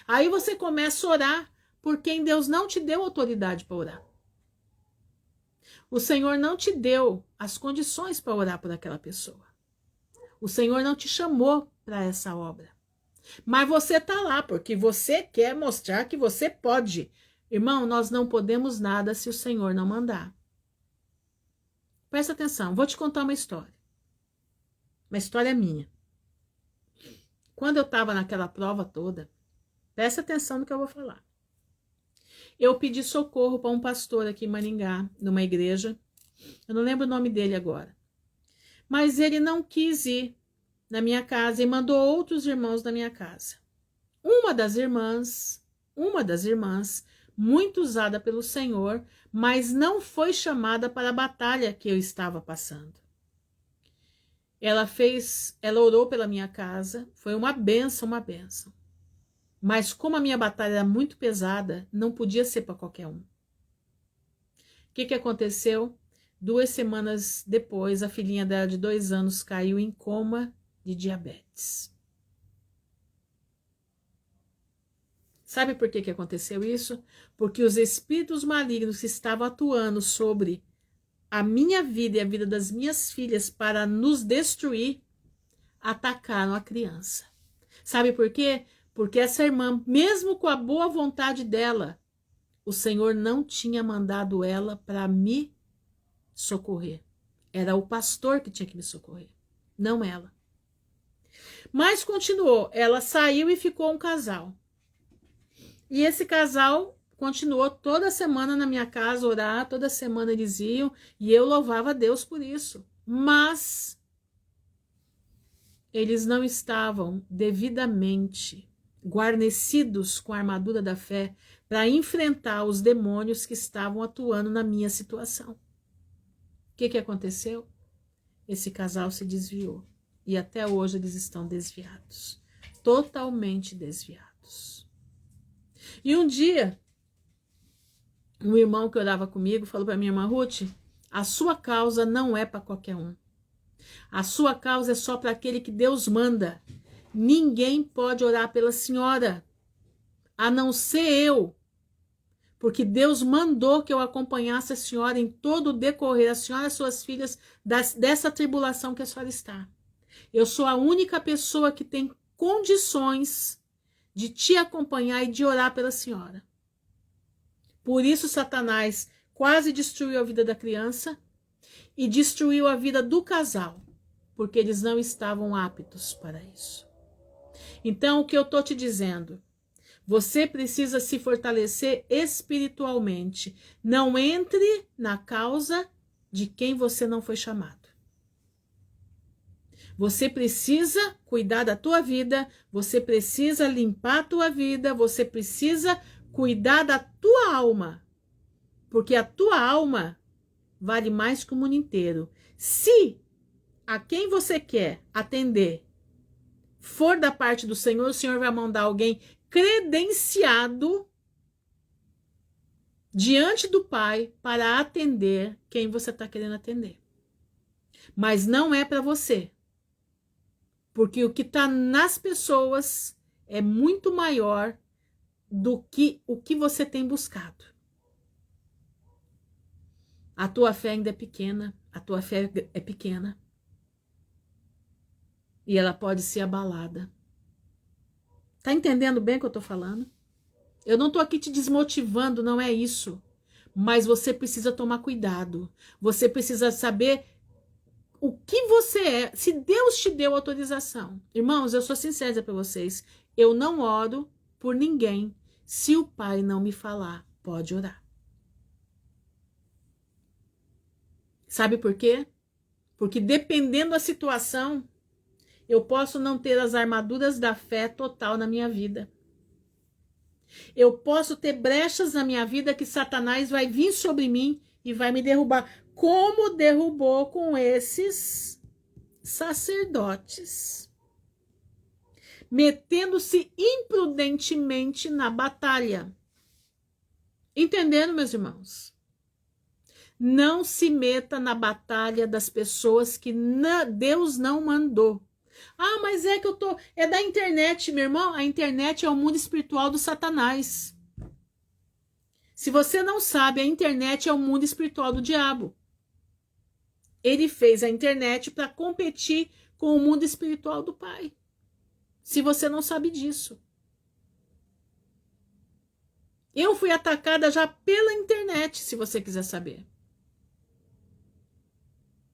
Aí você começa a orar por quem Deus não te deu autoridade para orar. O Senhor não te deu as condições para orar por aquela pessoa. O Senhor não te chamou para essa obra. Mas você está lá porque você quer mostrar que você pode. Irmão, nós não podemos nada se o Senhor não mandar. Presta atenção, vou te contar uma história. Uma história minha. Quando eu estava naquela prova toda, presta atenção no que eu vou falar. Eu pedi socorro para um pastor aqui em Maringá, numa igreja. Eu não lembro o nome dele agora. Mas ele não quis ir na minha casa e mandou outros irmãos na minha casa. Uma das irmãs, muito usada pelo Senhor, mas não foi chamada para a batalha que eu estava passando. Ela orou pela minha casa, foi uma bênção, uma bênção. Mas como a minha batalha era muito pesada, não podia ser para qualquer um. O que aconteceu? 2 semanas depois, a filhinha dela de 2 anos caiu em coma de diabetes. Sabe por que aconteceu isso? Porque os espíritos malignos que estavam atuando sobre a minha vida e a vida das minhas filhas para nos destruir, atacaram a criança. Sabe por quê? Porque essa irmã, mesmo com a boa vontade dela, o Senhor não tinha mandado ela para me socorrer. Era o pastor que tinha que me socorrer, não ela. Mas continuou, ela saiu e ficou um casal. E esse casal continuou toda semana na minha casa orar, toda semana eles iam, e eu louvava a Deus por isso. Mas eles não estavam devidamente guarnecidos com a armadura da fé para enfrentar os demônios que estavam atuando na minha situação. O que aconteceu? Esse casal se desviou. E até hoje eles estão desviados. Totalmente desviados. E um dia, um irmão que orava comigo falou para minha irmã Ruth, a sua causa não é para qualquer um. A sua causa é só para aquele que Deus manda. Ninguém pode orar pela senhora, a não ser eu. Porque Deus mandou que eu acompanhasse a senhora em todo o decorrer, a senhora e as suas filhas, dessa tribulação que a senhora está. Eu sou a única pessoa que tem condições de te acompanhar e de orar pela senhora. Por isso Satanás quase destruiu a vida da criança e destruiu a vida do casal, porque eles não estavam aptos para isso. Então, o que eu estou te dizendo? Você precisa se fortalecer espiritualmente. Não entre na causa de quem você não foi chamado. Você precisa cuidar da tua vida, você precisa limpar a tua vida, você precisa cuidar da tua alma. Porque a tua alma vale mais que o mundo inteiro. Se a quem você quer atender for da parte do Senhor, o Senhor vai mandar alguém credenciado diante do Pai para atender quem você está querendo atender. Mas não é para você. Porque o que está nas pessoas é muito maior do que o que você tem buscado. A tua fé ainda é pequena, a tua fé é pequena. E ela pode ser abalada. Tá entendendo bem o que eu tô falando? Eu não tô aqui te desmotivando, não é isso. Mas você precisa tomar cuidado. Você precisa saber o que você é. Se Deus te deu autorização. Irmãos, eu sou sincera para vocês. Eu não oro por ninguém. Se o Pai não me falar, pode orar. Sabe por quê? Porque dependendo da situação, eu posso não ter as armaduras da fé total na minha vida. Eu posso ter brechas na minha vida que Satanás vai vir sobre mim e vai me derrubar. Como derrubou com esses sacerdotes. Metendo-se imprudentemente na batalha. Entenderam, meus irmãos? Não se meta na batalha das pessoas que Deus não mandou. Ah, mas é que eu tô... É da internet, meu irmão. A internet é o mundo espiritual do Satanás. Se você não sabe, a internet é o mundo espiritual do diabo. Ele fez a internet para competir com o mundo espiritual do Pai. Se você não sabe disso. Eu fui atacada já pela internet, se você quiser saber.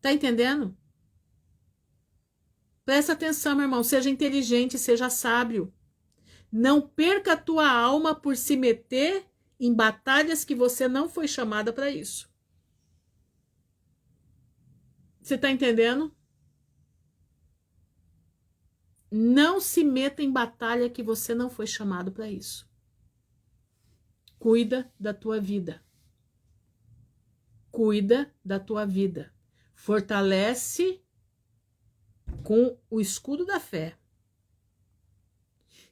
Tá entendendo? Presta atenção, meu irmão. Seja inteligente, seja sábio. Não perca a tua alma por se meter em batalhas que você não foi chamada para isso. Você está entendendo? Não se meta em batalha que você não foi chamado para isso. Cuida da tua vida. Cuida da tua vida. Fortalece com o escudo da fé.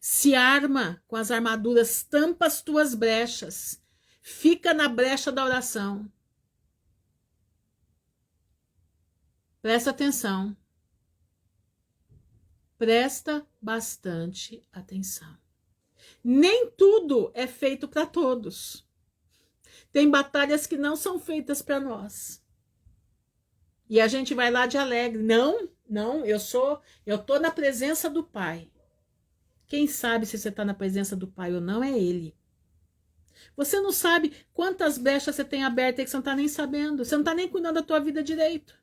Se arma com as armaduras, tampa as tuas brechas. Fica na brecha da oração. Presta atenção. Presta bastante atenção. Nem tudo é feito para todos. Tem batalhas que não são feitas para nós. E a gente vai lá de alegre. Não, eu tô na presença do Pai. Quem sabe se você está na presença do Pai ou não é Ele. Você não sabe quantas brechas você tem abertas aí que você não está nem sabendo. Você não está nem cuidando da tua vida direito.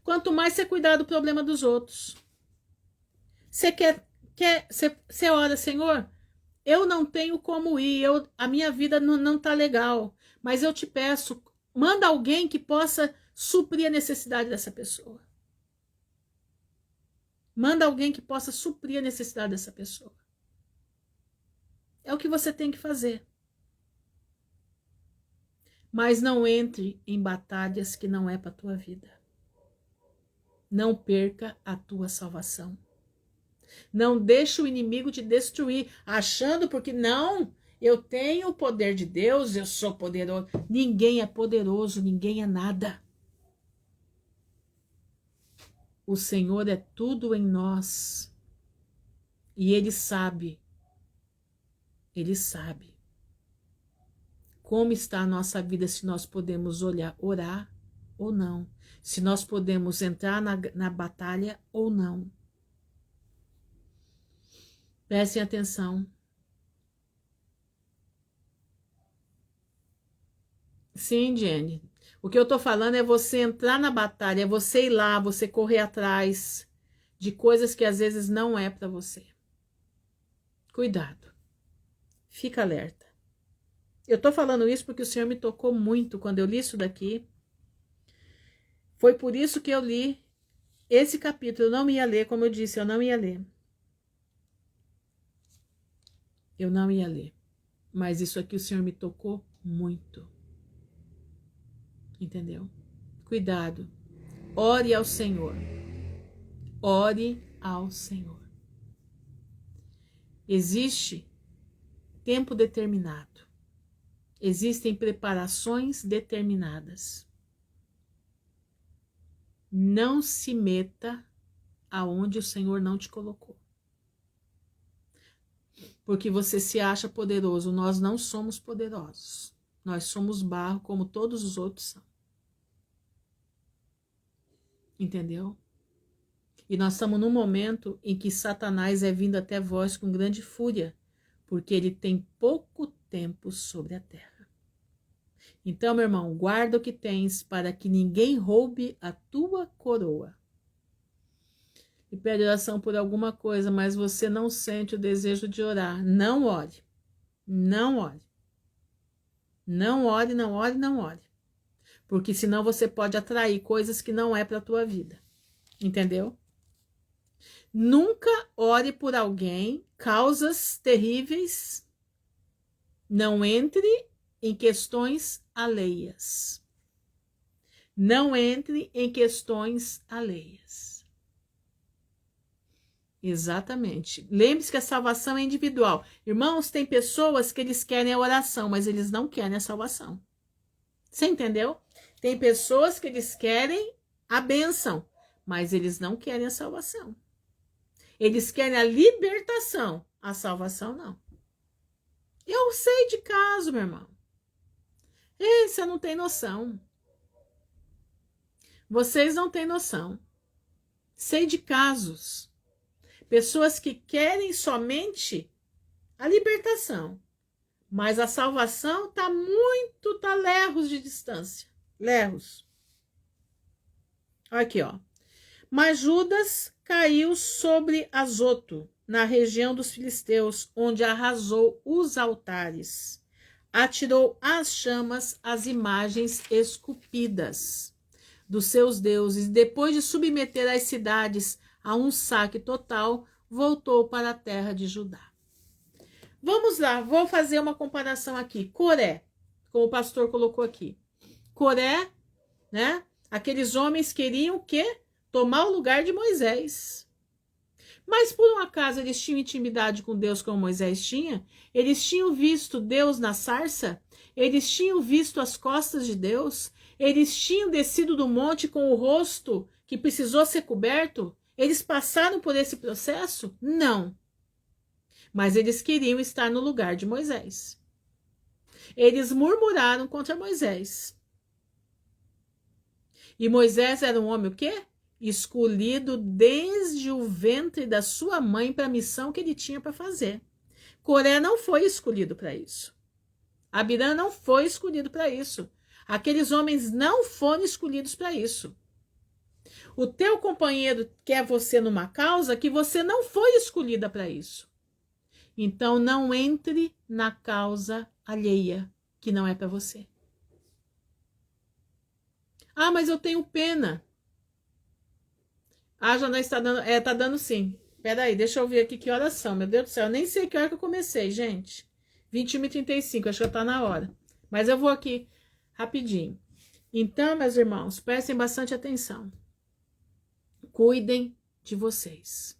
Quanto mais você cuidar do problema dos outros. Você ora, Senhor, eu não tenho como ir, a minha vida não está legal, mas eu te peço, manda alguém que possa suprir a necessidade dessa pessoa. Manda alguém que possa suprir a necessidade dessa pessoa. É o que você tem que fazer. Mas não entre em batalhas que não é para a tua vida. Não perca a tua salvação. Não deixe o inimigo te destruir, achando porque não, eu tenho o poder de Deus, eu sou poderoso. Ninguém é poderoso, ninguém é nada. O Senhor é tudo em nós. E Ele sabe como está a nossa vida, se nós podemos orar ou não. Se nós podemos entrar na batalha ou não. Prestem atenção. Sim, Jenny. O que eu tô falando é você entrar na batalha, é você ir lá, você correr atrás de coisas que às vezes não é para você. Cuidado. Fica alerta. Eu tô falando isso porque o Senhor me tocou muito quando eu li isso daqui. Foi por isso que eu li esse capítulo. Eu não ia ler, como eu disse, eu não ia ler. Eu não ia ler. Mas isso aqui o Senhor me tocou muito. Entendeu? Cuidado. Ore ao Senhor. Ore ao Senhor. Existe tempo determinado. Existem preparações determinadas. Não se meta aonde o Senhor não te colocou. Porque você se acha poderoso. Nós não somos poderosos. Nós somos barro como todos os outros são. Entendeu? E nós estamos num momento em que Satanás é vindo até vós com grande fúria, porque ele tem pouco tempo sobre a terra. Então, meu irmão, guarda o que tens para que ninguém roube a tua coroa. E pede oração por alguma coisa, mas você não sente o desejo de orar. Não ore. Não ore. Não ore, não ore, não ore. Porque senão você pode atrair coisas que não é para a tua vida. Entendeu? Nunca ore por alguém, causas terríveis. Não entre em questões alheias. Não entre em questões alheias. Exatamente. Lembre-se que a salvação é individual. Irmãos, tem pessoas que eles querem a oração, mas eles não querem a salvação. Você entendeu? Tem pessoas que eles querem a bênção, mas eles não querem a salvação. Eles querem a libertação, a salvação não. Eu sei de caso, meu irmão. Ei, você não tem noção. Vocês não têm noção. Sei de casos. Pessoas que querem somente a libertação, mas a salvação tá lejos de distância. Lejos. Aqui, ó. Mas Judas caiu sobre Azoto, na região dos filisteus, onde arrasou os altares. atirou às chamas as imagens esculpidas dos seus deuses. Depois de submeter as cidades a um saque total, voltou para a terra de Judá. Vamos lá, vou fazer uma comparação aqui. Coré, como o pastor colocou aqui. Coré, né? Aqueles homens queriam o quê? Tomar o lugar de Moisés. Mas por um acaso eles tinham intimidade com Deus como Moisés tinha? Eles tinham visto Deus na sarça? Eles tinham visto as costas de Deus? Eles tinham descido do monte com o rosto que precisou ser coberto? Eles passaram por esse processo? Não. Mas eles queriam estar no lugar de Moisés. Eles murmuraram contra Moisés. E Moisés era um homem o quê? Escolhido desde o ventre da sua mãe para a missão que ele tinha para fazer. Coré não foi escolhido para isso. Abirã não foi escolhido para isso. Aqueles homens não foram escolhidos para isso. O teu companheiro quer você numa causa que você não foi escolhida para isso. Então não entre na causa alheia, que não é para você. Ah, mas eu tenho pena. Ah, já não está dando. Tá dando sim. Peraí, deixa eu ver aqui que horas são. Meu Deus do céu, eu nem sei que hora que eu comecei, gente. 21h35, acho que já tá na hora. Mas eu vou aqui rapidinho. Então, meus irmãos, prestem bastante atenção. Cuidem de vocês.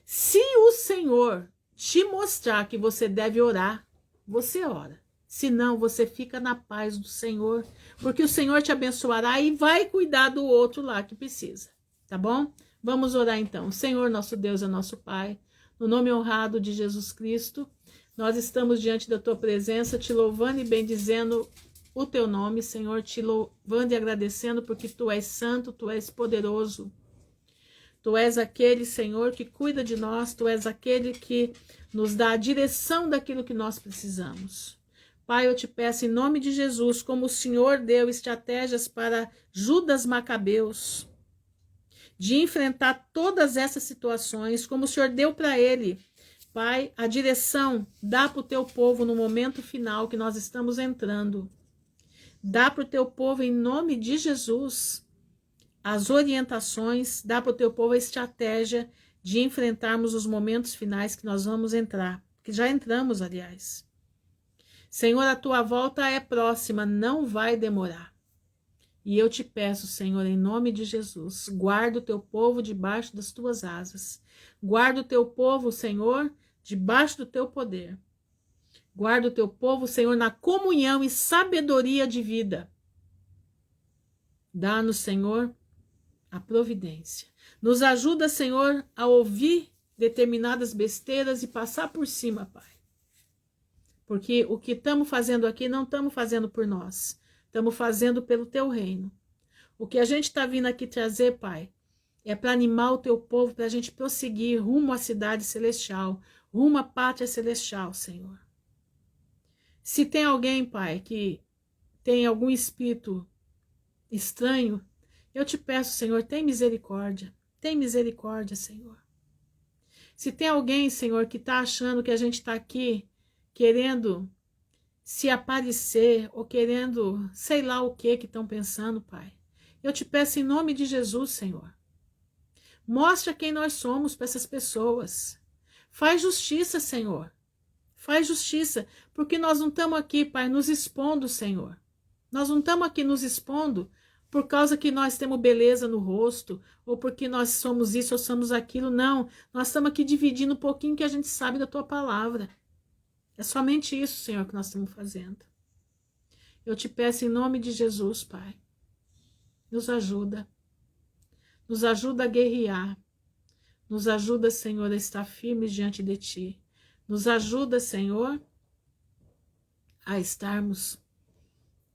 Se o Senhor te mostrar que você deve orar, você ora. Senão, você fica na paz do Senhor, porque o Senhor te abençoará e vai cuidar do outro lá que precisa. Tá bom? Vamos orar então. Senhor, nosso Deus é nosso Pai. No nome honrado de Jesus Cristo, nós estamos diante da tua presença, te louvando e bendizendo o teu nome, Senhor, te louvando e agradecendo porque tu és santo, tu és poderoso. Tu és aquele, Senhor, que cuida de nós, tu és aquele que nos dá a direção daquilo que nós precisamos. Pai, eu te peço em nome de Jesus, como o Senhor deu estratégias para Judas Macabeus, de enfrentar todas essas situações, como o Senhor deu para ele, Pai, a direção, dá para o teu povo no momento final que nós estamos entrando. Dá para o teu povo, em nome de Jesus, as orientações, dá para o teu povo a estratégia de enfrentarmos os momentos finais que nós vamos entrar, que já entramos, aliás. Senhor, a tua volta é próxima, não vai demorar. E eu te peço, Senhor, em nome de Jesus, guarda o teu povo debaixo das tuas asas. Guarda o teu povo, Senhor, debaixo do teu poder. Guarda o teu povo, Senhor, na comunhão e sabedoria de vida. Dá-nos, Senhor, a providência. Nos ajuda, Senhor, a ouvir determinadas besteiras e passar por cima, Pai. Porque o que estamos fazendo aqui não estamos fazendo por nós. Estamos fazendo pelo teu reino. O que a gente está vindo aqui trazer, Pai, é para animar o teu povo, para a gente prosseguir rumo à cidade celestial, rumo à pátria celestial, Senhor. Se tem alguém, Pai, que tem algum espírito estranho, eu te peço, Senhor, tem misericórdia. Tem misericórdia, Senhor. Se tem alguém, Senhor, que está achando que a gente está aqui querendo se aparecer ou querendo sei lá o que estão pensando, Pai, eu te peço em nome de Jesus, Senhor. Mostra quem nós somos para essas pessoas. Faz justiça, Senhor. Faz justiça, porque nós não estamos aqui, Pai, nos expondo, Senhor. Nós não estamos aqui nos expondo por causa que nós temos beleza no rosto, ou porque nós somos isso ou somos aquilo. Não, nós estamos aqui dividindo um pouquinho que a gente sabe da tua palavra. É somente isso, Senhor, que nós estamos fazendo. Eu te peço em nome de Jesus, Pai. Nos ajuda. Nos ajuda a guerrear. Nos ajuda, Senhor, a estar firmes diante de Ti. Nos ajuda, Senhor, a estarmos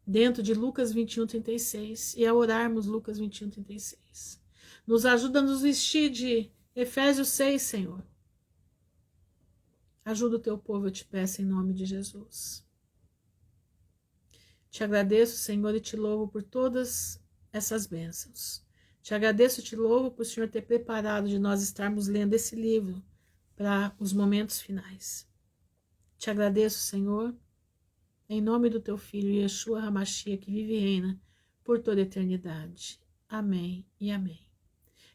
dentro de Lucas 21:36 e a orarmos Lucas 21:36. Nos ajuda a nos vestir de Efésios 6, Senhor. Ajuda o teu povo, eu te peço em nome de Jesus. Te agradeço, Senhor, e te louvo por todas essas bênçãos. Te agradeço e te louvo por o Senhor ter preparado de nós estarmos lendo esse livro para os momentos finais. Te agradeço, Senhor, em nome do teu Filho, Yeshua HaMashiach, que vive e reina por toda a eternidade. Amém e amém.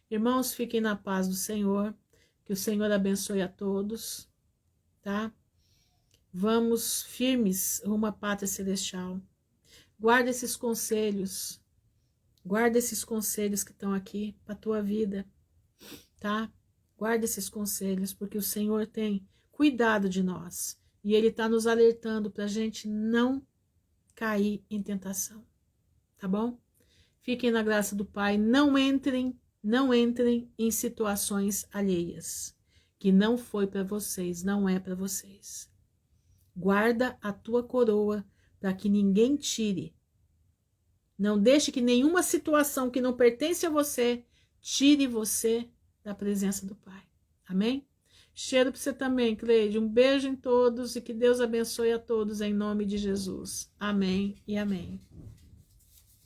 Irmãos, fiquem na paz do Senhor, que o Senhor abençoe a todos, tá? Vamos firmes rumo à pátria celestial. Guarda esses conselhos que estão aqui para a tua vida, tá? Guarda esses conselhos, porque o Senhor tem cuidado de nós. E Ele está nos alertando para a gente não cair em tentação, tá bom? Fiquem na graça do Pai, não entrem em situações alheias, que não foi para vocês, não é para vocês. Guarda a tua coroa para que ninguém tire. Não deixe que nenhuma situação que não pertence a você tire você da presença do Pai. Amém? Cheiro para você também, Cleide. Um beijo em todos e que Deus abençoe a todos em nome de Jesus. Amém e amém.